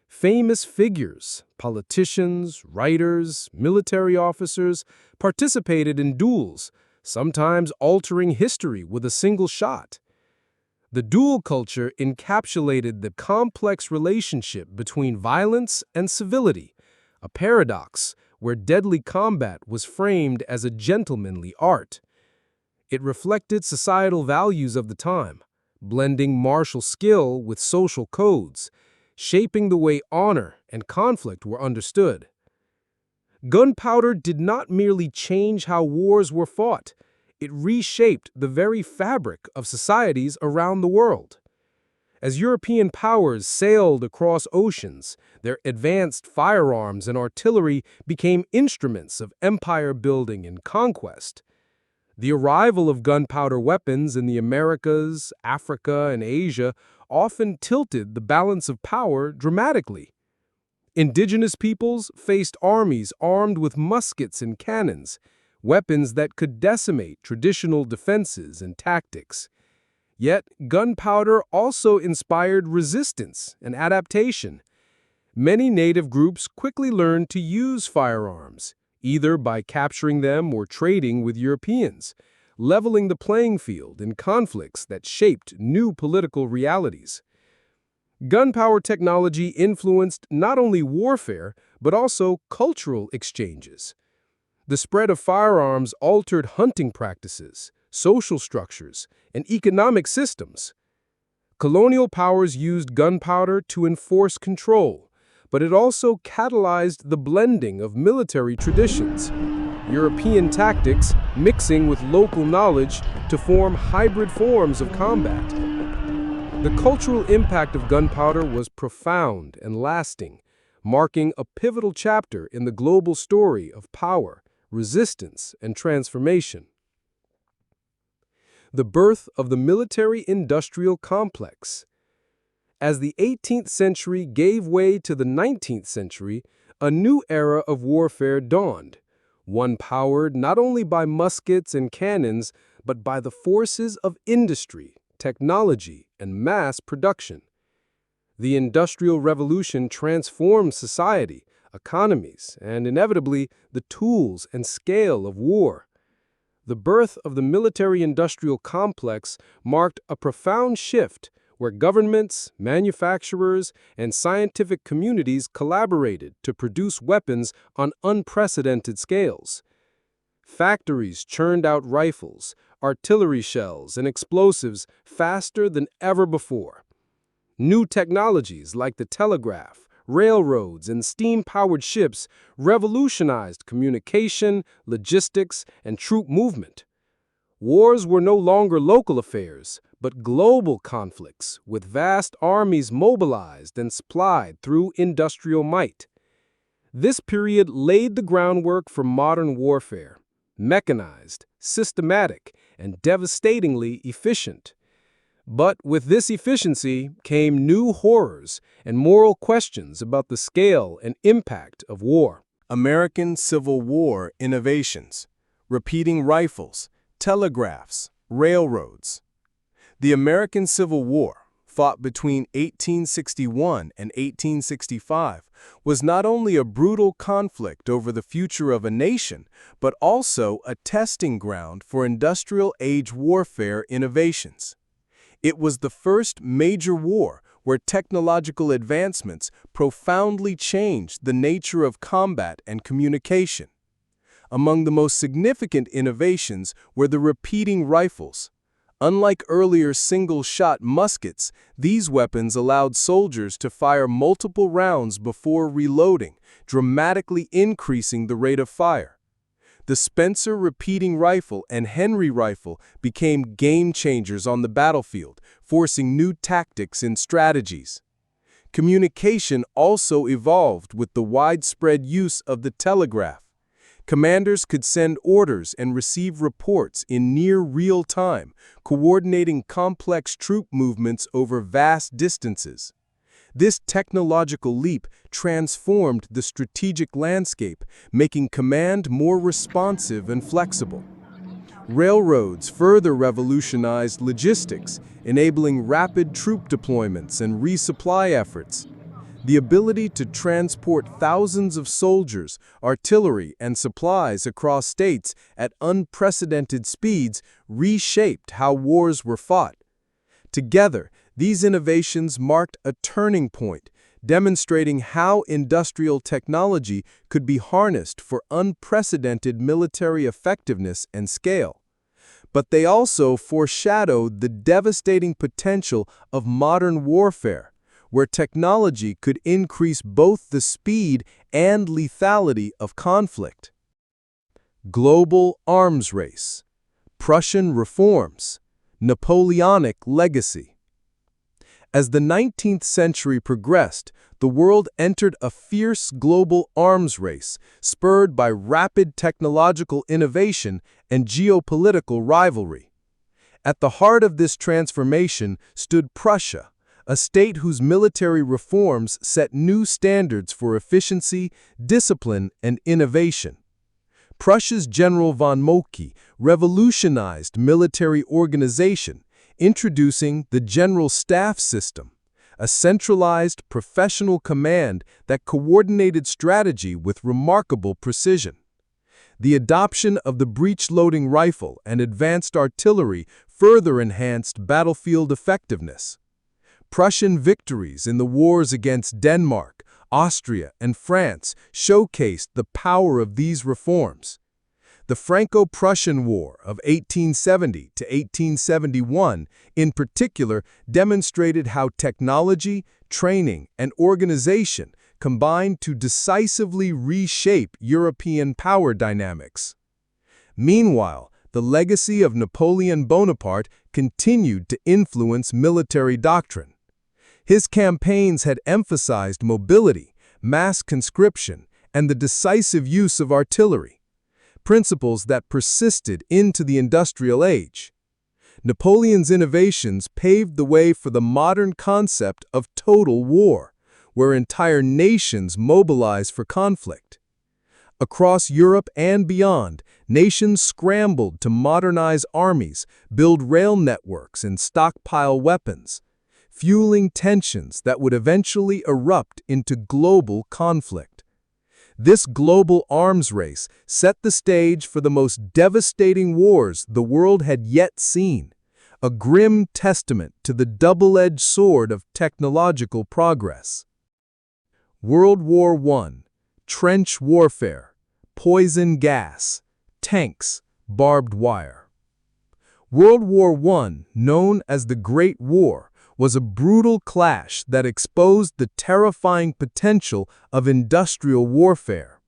Famous figures, politicians, writers, military officers participated in duels, sometimes altering history with a single shot. The duel culture encapsulated the complex relationship between violence and civility, a paradox where deadly combat was framed as a gentlemanly art. It reflected societal values of the time, blending martial skill with social codes, shaping the way honor and conflict were understood. Gunpowder did not merely change how wars were fought, it reshaped the very fabric of societies around the world. As European powers sailed across oceans, their advanced firearms and artillery became instruments of empire building and conquest. The arrival of gunpowder weapons in the Americas, Africa, and Asia often tilted the balance of power dramatically. Indigenous peoples faced armies armed with muskets and cannons, weapons that could decimate traditional defenses and tactics. Yet, gunpowder also inspired resistance and adaptation. Many native groups quickly learned to use firearms, either by capturing them or trading with Europeans, leveling the playing field in conflicts that shaped new political realities. Gunpowder technology influenced not only warfare, but also cultural exchanges. The spread of firearms altered hunting practices, social structures, and economic systems. Colonial powers used gunpowder to enforce control, but it also catalyzed the blending of military traditions, European tactics mixing with local knowledge to form hybrid forms of combat. The cultural impact of gunpowder was profound and lasting, marking a pivotal chapter in the global story of power, resistance, and transformation. The birth of the military-industrial complex. As the 18th century gave way to the 19th century, a new era of warfare dawned, one powered not only by muskets and cannons, but by the forces of industry, technology, and mass production. The Industrial Revolution transformed society, economies, and inevitably the tools and scale of war. The birth of the military-industrial complex marked a profound shift where governments, manufacturers, and scientific communities collaborated to produce weapons on unprecedented scales. Factories churned out rifles, artillery shells, and explosives faster than ever before. New technologies like the telegraph, railroads, and steam-powered ships revolutionized communication, logistics, and troop movement. Wars were no longer local affairs, but global conflicts, with vast armies mobilized and supplied through industrial might. This period laid the groundwork for modern warfare, mechanized, systematic, and devastatingly efficient. But with this efficiency came new horrors and moral questions about the scale and impact of war. American Civil War innovations, repeating rifles, telegraphs, railroads. The American Civil War, fought between 1861 and 1865, was not only a brutal conflict over the future of a nation, but also a testing ground for industrial-age warfare innovations. It was the first major war where technological advancements profoundly changed the nature of combat and communication. Among the most significant innovations were the repeating rifles. Unlike earlier single-shot muskets, these weapons allowed soldiers to fire multiple rounds before reloading, dramatically increasing the rate of fire. The Spencer repeating rifle and Henry rifle became game-changers on the battlefield, forcing new tactics and strategies. Communication also evolved with the widespread use of the telegraph. Commanders could send orders and receive reports in near real time, coordinating complex troop movements over vast distances. This technological leap transformed the strategic landscape, making command more responsive and flexible. Railroads further revolutionized logistics, enabling rapid troop deployments and resupply efforts. The ability to transport thousands of soldiers, artillery, and supplies across states at unprecedented speeds reshaped how wars were fought. Together, these innovations marked a turning point, demonstrating how industrial technology could be harnessed for unprecedented military effectiveness and scale. but they also foreshadowed the devastating potential of modern warfare, where technology could increase both the speed and lethality of conflict. Global arms race, Prussian reforms, Napoleonic legacy. As the 19th century progressed, the world entered a fierce global arms race spurred by rapid technological innovation and geopolitical rivalry. At the heart of this transformation stood Prussia, a state whose military reforms set new standards for efficiency, discipline, and innovation. Prussia's General von Moltke revolutionized military organization, introducing the General Staff System, a centralized professional command that coordinated strategy with remarkable precision. The adoption of the breech-loading rifle and advanced artillery further enhanced battlefield effectiveness. Prussian victories in the wars against Denmark, Austria, and France showcased the power of these reforms. The Franco-Prussian War of 1870 to 1871, in particular, demonstrated how technology, training, and organization combined to decisively reshape European power dynamics. Meanwhile, the legacy of Napoleon Bonaparte continued to influence military doctrine. His campaigns had emphasized mobility, mass conscription, and the decisive use of artillery, principles that persisted into the industrial age. Napoleon's innovations paved the way for the modern concept of total war, where entire nations mobilized for conflict. Across Europe and beyond, nations scrambled to modernize armies, build rail networks, and stockpile weapons, fueling tensions that would eventually erupt into global conflict. This global arms race set the stage for the most devastating wars the world had yet seen, a grim testament to the double-edged sword of technological progress. World War I, trench warfare, poison gas, tanks, barbed wire. World War I, known as the Great War, was a brutal clash that exposed the terrifying potential of industrial warfare.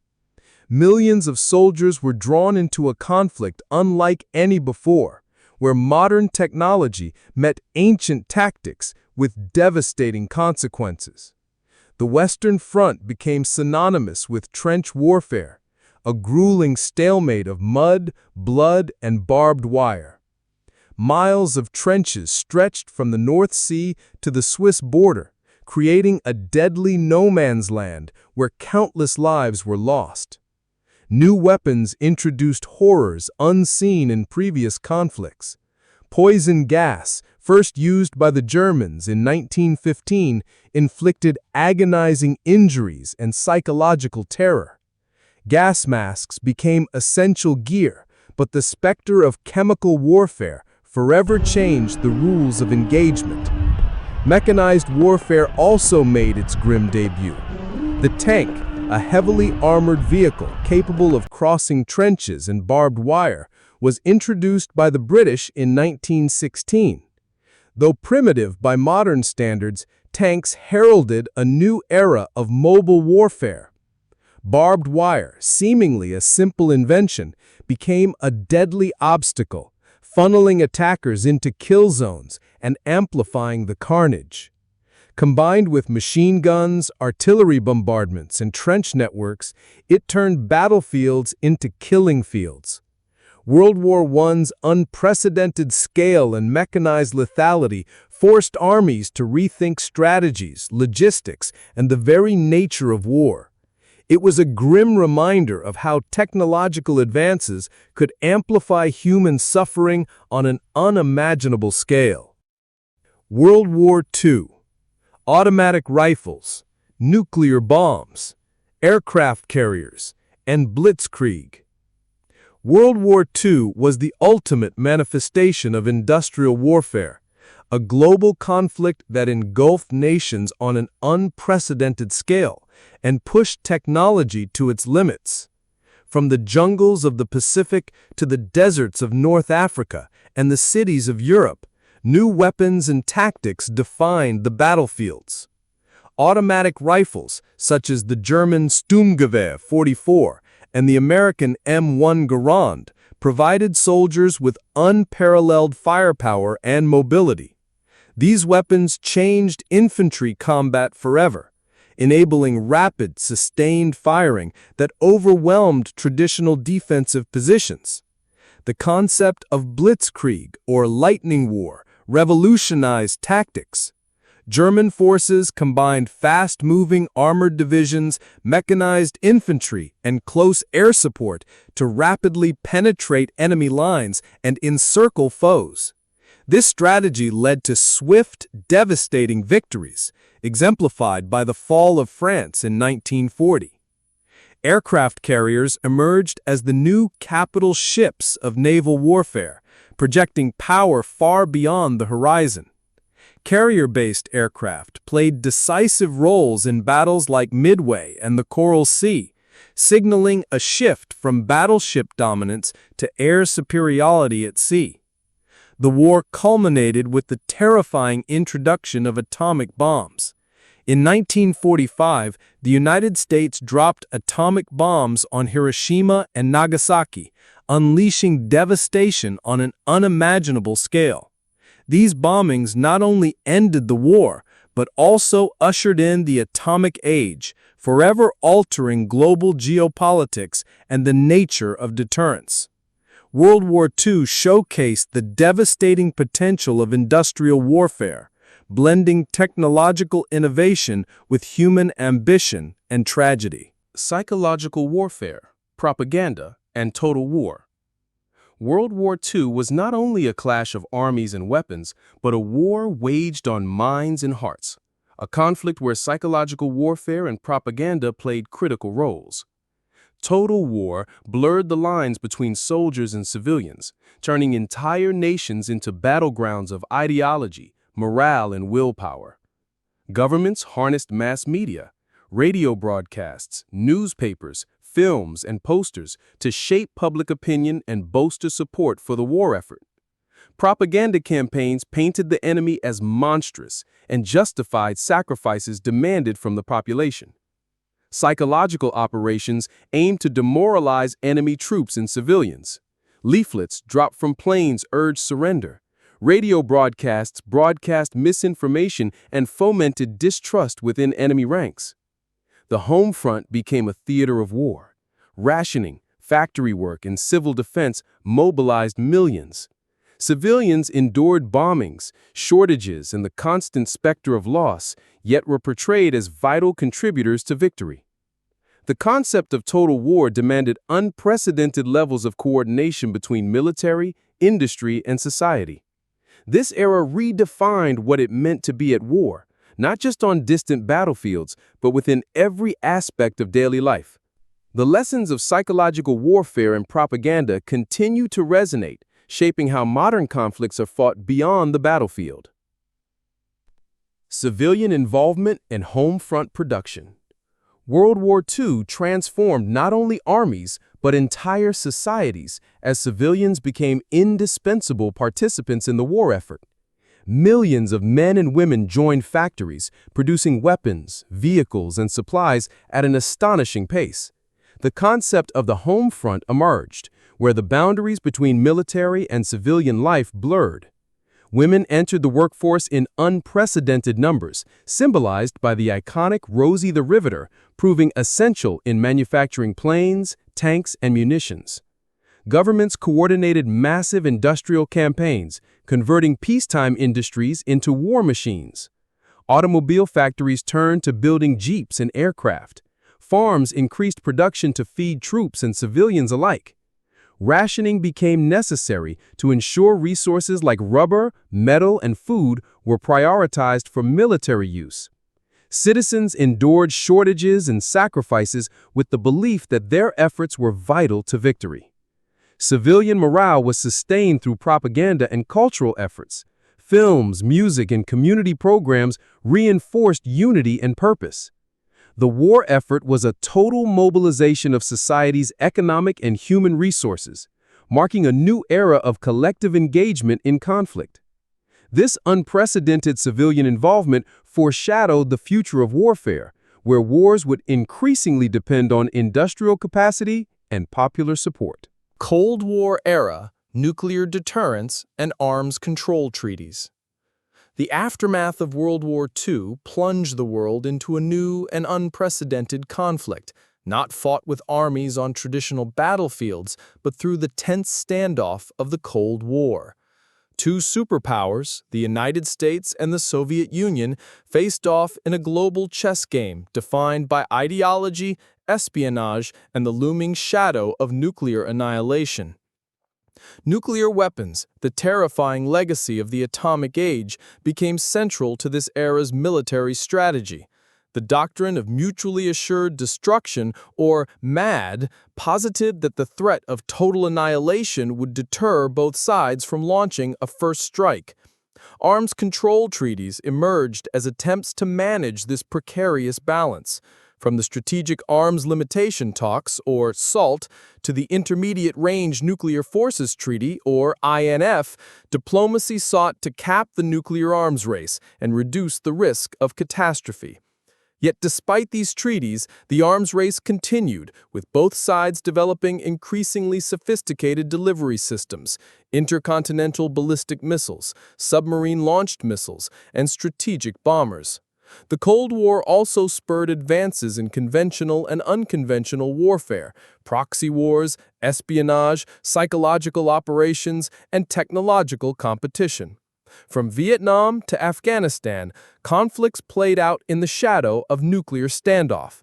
Millions of soldiers were drawn into a conflict unlike any before, where modern technology met ancient tactics with devastating consequences. The Western Front became synonymous with trench warfare, a grueling stalemate of mud, blood, and barbed wire. Miles of trenches stretched from the North Sea to the Swiss border, creating a deadly no-man's land where countless lives were lost. New weapons introduced horrors unseen in previous conflicts. Poison gas, first used by the Germans in 1915, inflicted agonizing injuries and psychological terror. Gas masks became essential gear, but the specter of chemical warfare forever changed the rules of engagement. Mechanized warfare also made its grim debut. The tank, a heavily armored vehicle capable of crossing trenches and barbed wire, was introduced by the British in 1916. Though primitive by modern standards, tanks heralded a new era of mobile warfare. Barbed wire, seemingly a simple invention, became a deadly obstacle, funneling attackers into kill zones and amplifying the carnage. Combined with machine guns, artillery bombardments, and trench networks, it turned battlefields into killing fields. World War I's unprecedented scale and mechanized lethality forced armies to rethink strategies, logistics, and the very nature of war. It was a grim reminder of how technological advances could amplify human suffering on an unimaginable scale. World War II. Automatic rifles, nuclear bombs, aircraft carriers, and blitzkrieg. World War II was the ultimate manifestation of industrial warfare, a global conflict that engulfed nations on an unprecedented scale and pushed technology to its limits. From the jungles of the Pacific to the deserts of North Africa and the cities of Europe, new weapons and tactics defined the battlefields. Automatic rifles, such as the German Sturmgewehr 44 and the American M1 Garand, provided soldiers with unparalleled firepower and mobility. These weapons changed infantry combat forever, enabling rapid, sustained firing that overwhelmed traditional defensive positions. The concept of blitzkrieg, or lightning war, revolutionized tactics. German forces combined fast-moving armored divisions, mechanized infantry, and close air support to rapidly penetrate enemy lines and encircle foes. This strategy led to swift, devastating victories, exemplified by the fall of France in 1940. Aircraft carriers emerged as the new capital ships of naval warfare, projecting power far beyond the horizon. Carrier-based aircraft played decisive roles in battles like Midway and the Coral Sea, signaling a shift from battleship dominance to air superiority at sea. The war culminated with the terrifying introduction of atomic bombs. In 1945, the United States dropped atomic bombs on Hiroshima and Nagasaki, unleashing devastation on an unimaginable scale. These bombings not only ended the war, but also ushered in the atomic age, forever altering global geopolitics and the nature of deterrence. World War II showcased the devastating potential of industrial warfare, blending technological innovation with human ambition and tragedy. Psychological warfare, propaganda, and total war. World War II was not only a clash of armies and weapons, but a war waged on minds and hearts, a conflict where psychological warfare and propaganda played critical roles. Total war blurred the lines between soldiers and civilians, turning entire nations into battlegrounds of ideology, morale, and willpower. Governments harnessed mass media, radio broadcasts, newspapers, films, and posters to shape public opinion and bolster support for the war effort. Propaganda campaigns painted the enemy as monstrous and justified sacrifices demanded from the population. Psychological operations aimed to demoralize enemy troops and civilians. Leaflets dropped from planes urged surrender. Radio broadcasts broadcast misinformation and fomented distrust within enemy ranks. The home front became a theater of war. Rationing, factory work, and civil defense mobilized millions. Civilians endured bombings, shortages, and the constant specter of loss, yet were portrayed as vital contributors to victory. The concept of total war demanded unprecedented levels of coordination between military, industry, and society. This era redefined what it meant to be at war, not just on distant battlefields, but within every aspect of daily life. The lessons of psychological warfare and propaganda continue to resonate, shaping how modern conflicts are fought beyond the battlefield. Civilian involvement and home front production. World War II transformed not only armies, but entire societies as civilians became indispensable participants in the war effort. Millions of men and women joined factories, producing weapons, vehicles, and supplies at an astonishing pace. The concept of the home front emerged, where the boundaries between military and civilian life blurred. Women entered the workforce in unprecedented numbers, symbolized by the iconic Rosie the Riveter, proving essential in manufacturing planes, tanks, and munitions. Governments coordinated massive industrial campaigns, converting peacetime industries into war machines. Automobile factories turned to building jeeps and aircraft. Farms increased production to feed troops and civilians alike. Rationing became necessary to ensure resources like rubber, metal, and food were prioritized for military use. Citizens endured shortages and sacrifices with the belief that their efforts were vital to victory. Civilian morale was sustained through propaganda and cultural efforts. Films, music, and community programs reinforced unity and purpose. The war effort was a total mobilization of society's economic and human resources, marking a new era of collective engagement in conflict. This unprecedented civilian involvement foreshadowed the future of warfare, where wars would increasingly depend on industrial capacity and popular support. Cold War era, nuclear deterrence, and arms control treaties. The aftermath of World War II plunged the world into a new and unprecedented conflict, not fought with armies on traditional battlefields, but through the tense standoff of the Cold War. Two superpowers, the United States and the Soviet Union, faced off in a global chess game defined by ideology, espionage, and the looming shadow of nuclear annihilation. Nuclear weapons, the terrifying legacy of the atomic age, became central to this era's military strategy. The doctrine of mutually assured destruction, or MAD, posited that the threat of total annihilation would deter both sides from launching a first strike. Arms control treaties emerged as attempts to manage this precarious balance. From the Strategic Arms Limitation Talks, or SALT, to the Intermediate Range Nuclear Forces Treaty, or INF, diplomacy sought to cap the nuclear arms race and reduce the risk of catastrophe. Yet despite these treaties, the arms race continued, with both sides developing increasingly sophisticated delivery systems, intercontinental ballistic missiles, submarine-launched missiles, and strategic bombers. The Cold War also spurred advances in conventional and unconventional warfare, proxy wars, espionage, psychological operations, and technological competition. From Vietnam to Afghanistan, conflicts played out in the shadow of nuclear standoff.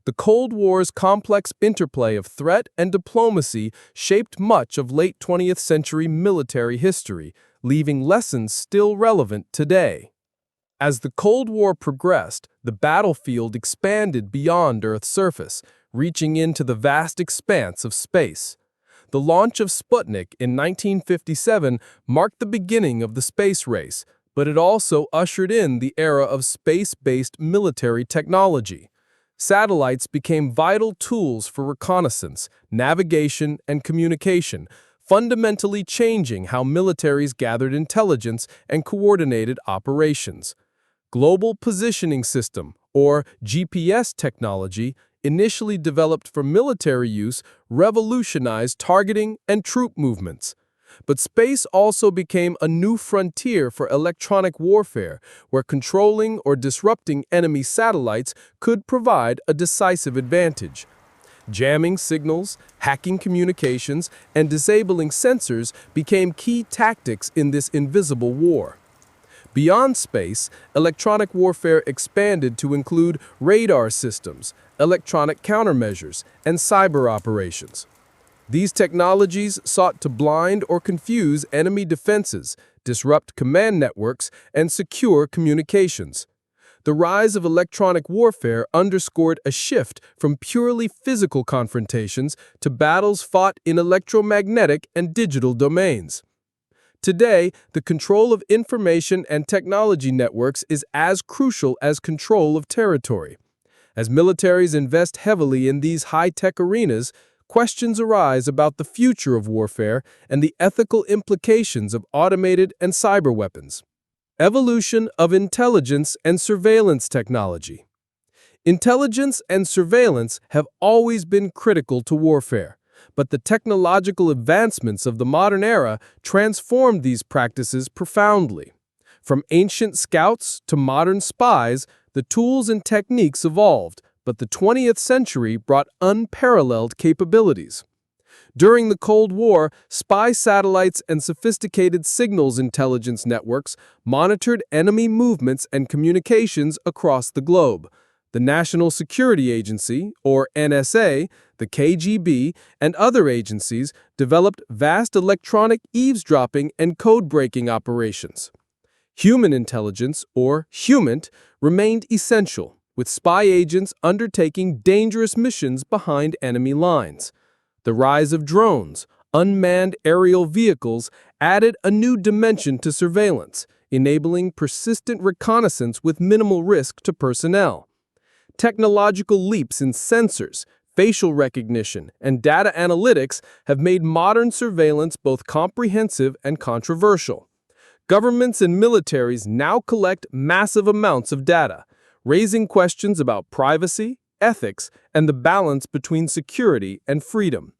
The Cold War's complex interplay of threat and diplomacy shaped much of late 20th century military history, leaving lessons still relevant today. As the Cold War progressed, the battlefield expanded beyond Earth's surface, reaching into the vast expanse of space. The launch of Sputnik in 1957 marked the beginning of the space race, but it also ushered in the era of space-based military technology. Satellites became vital tools for reconnaissance, navigation, and communication, fundamentally changing how militaries gathered intelligence and coordinated operations. Global Positioning System, or GPS technology, initially developed for military use, revolutionized targeting and troop movements. But space also became a new frontier for electronic warfare, where controlling or disrupting enemy satellites could provide a decisive advantage. Jamming signals, hacking communications, and disabling sensors became key tactics in this invisible war. Beyond space, electronic warfare expanded to include radar systems, electronic countermeasures, and cyber operations. These technologies sought to blind or confuse enemy defenses, disrupt command networks, and secure communications. The rise of electronic warfare underscored a shift from purely physical confrontations to battles fought in electromagnetic and digital domains. Today, the control of information and technology networks is as crucial as control of territory. As militaries invest heavily in these high-tech arenas, questions arise about the future of warfare and the ethical implications of automated and cyber weapons. Evolution of intelligence and surveillance technology. Intelligence and surveillance have always been critical to warfare, but the technological advancements of the modern era transformed these practices profoundly. From ancient scouts to modern spies, the tools and techniques evolved, but the 20th century brought unparalleled capabilities. During the Cold War, spy satellites and sophisticated signals intelligence networks monitored enemy movements and communications across the globe. The National Security Agency, or NSA, the KGB, and other agencies developed vast electronic eavesdropping and code-breaking operations. Human intelligence, or HUMINT, remained essential, with spy agents undertaking dangerous missions behind enemy lines. The rise of drones, unmanned aerial vehicles, added a new dimension to surveillance, enabling persistent reconnaissance with minimal risk to personnel. Technological leaps in sensors, facial recognition, and data analytics have made modern surveillance both comprehensive and controversial. Governments and militaries now collect massive amounts of data, raising questions about privacy, ethics, and the balance between security and freedom.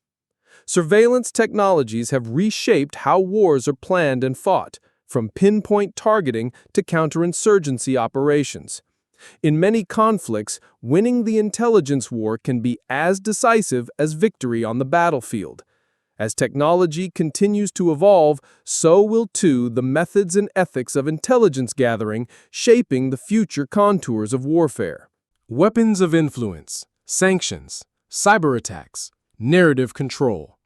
Surveillance technologies have reshaped how wars are planned and fought, from pinpoint targeting to counterinsurgency operations. In many conflicts, winning the intelligence war can be as decisive as victory on the battlefield. As technology continues to evolve, so will too the methods and ethics of intelligence gathering, shaping the future contours of warfare. Weapons of influence, sanctions, cyber attacks, narrative control.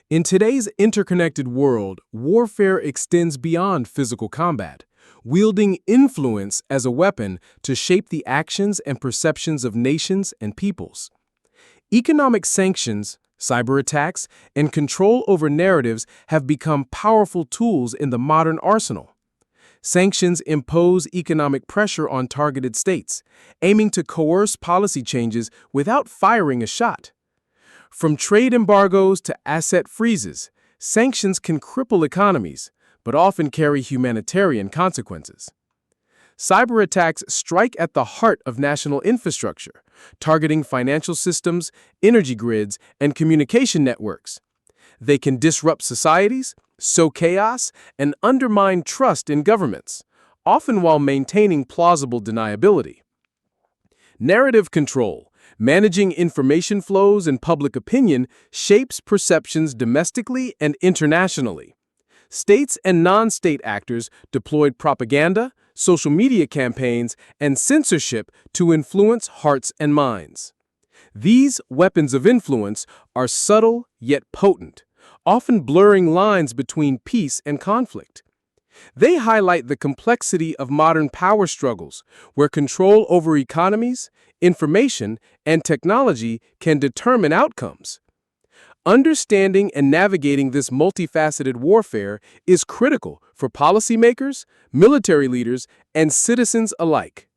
In today's interconnected world, warfare extends beyond physical combat, wielding influence as a weapon to shape the actions and perceptions of nations and peoples. Economic sanctions, cyber attacks, and control over narratives have become powerful tools in the modern arsenal. Sanctions impose economic pressure on targeted states, aiming to coerce policy changes without firing a shot. From trade embargoes to asset freezes, sanctions can cripple economies, but often carry humanitarian consequences. Cyber attacks strike at the heart of national infrastructure, targeting financial systems, energy grids, and communication networks. They can disrupt societies, sow chaos, and undermine trust in governments, often while maintaining plausible deniability. Narrative control, managing information flows and public opinion, shapes perceptions domestically and internationally. States and non-state actors deployed propaganda, social media campaigns, and censorship to influence hearts and minds. These weapons of influence are subtle yet potent, often blurring lines between peace and conflict. They highlight the complexity of modern power struggles, where control over economies, information, and technology can determine outcomes. Understanding and navigating this multifaceted warfare is critical for policymakers, military leaders, and citizens alike.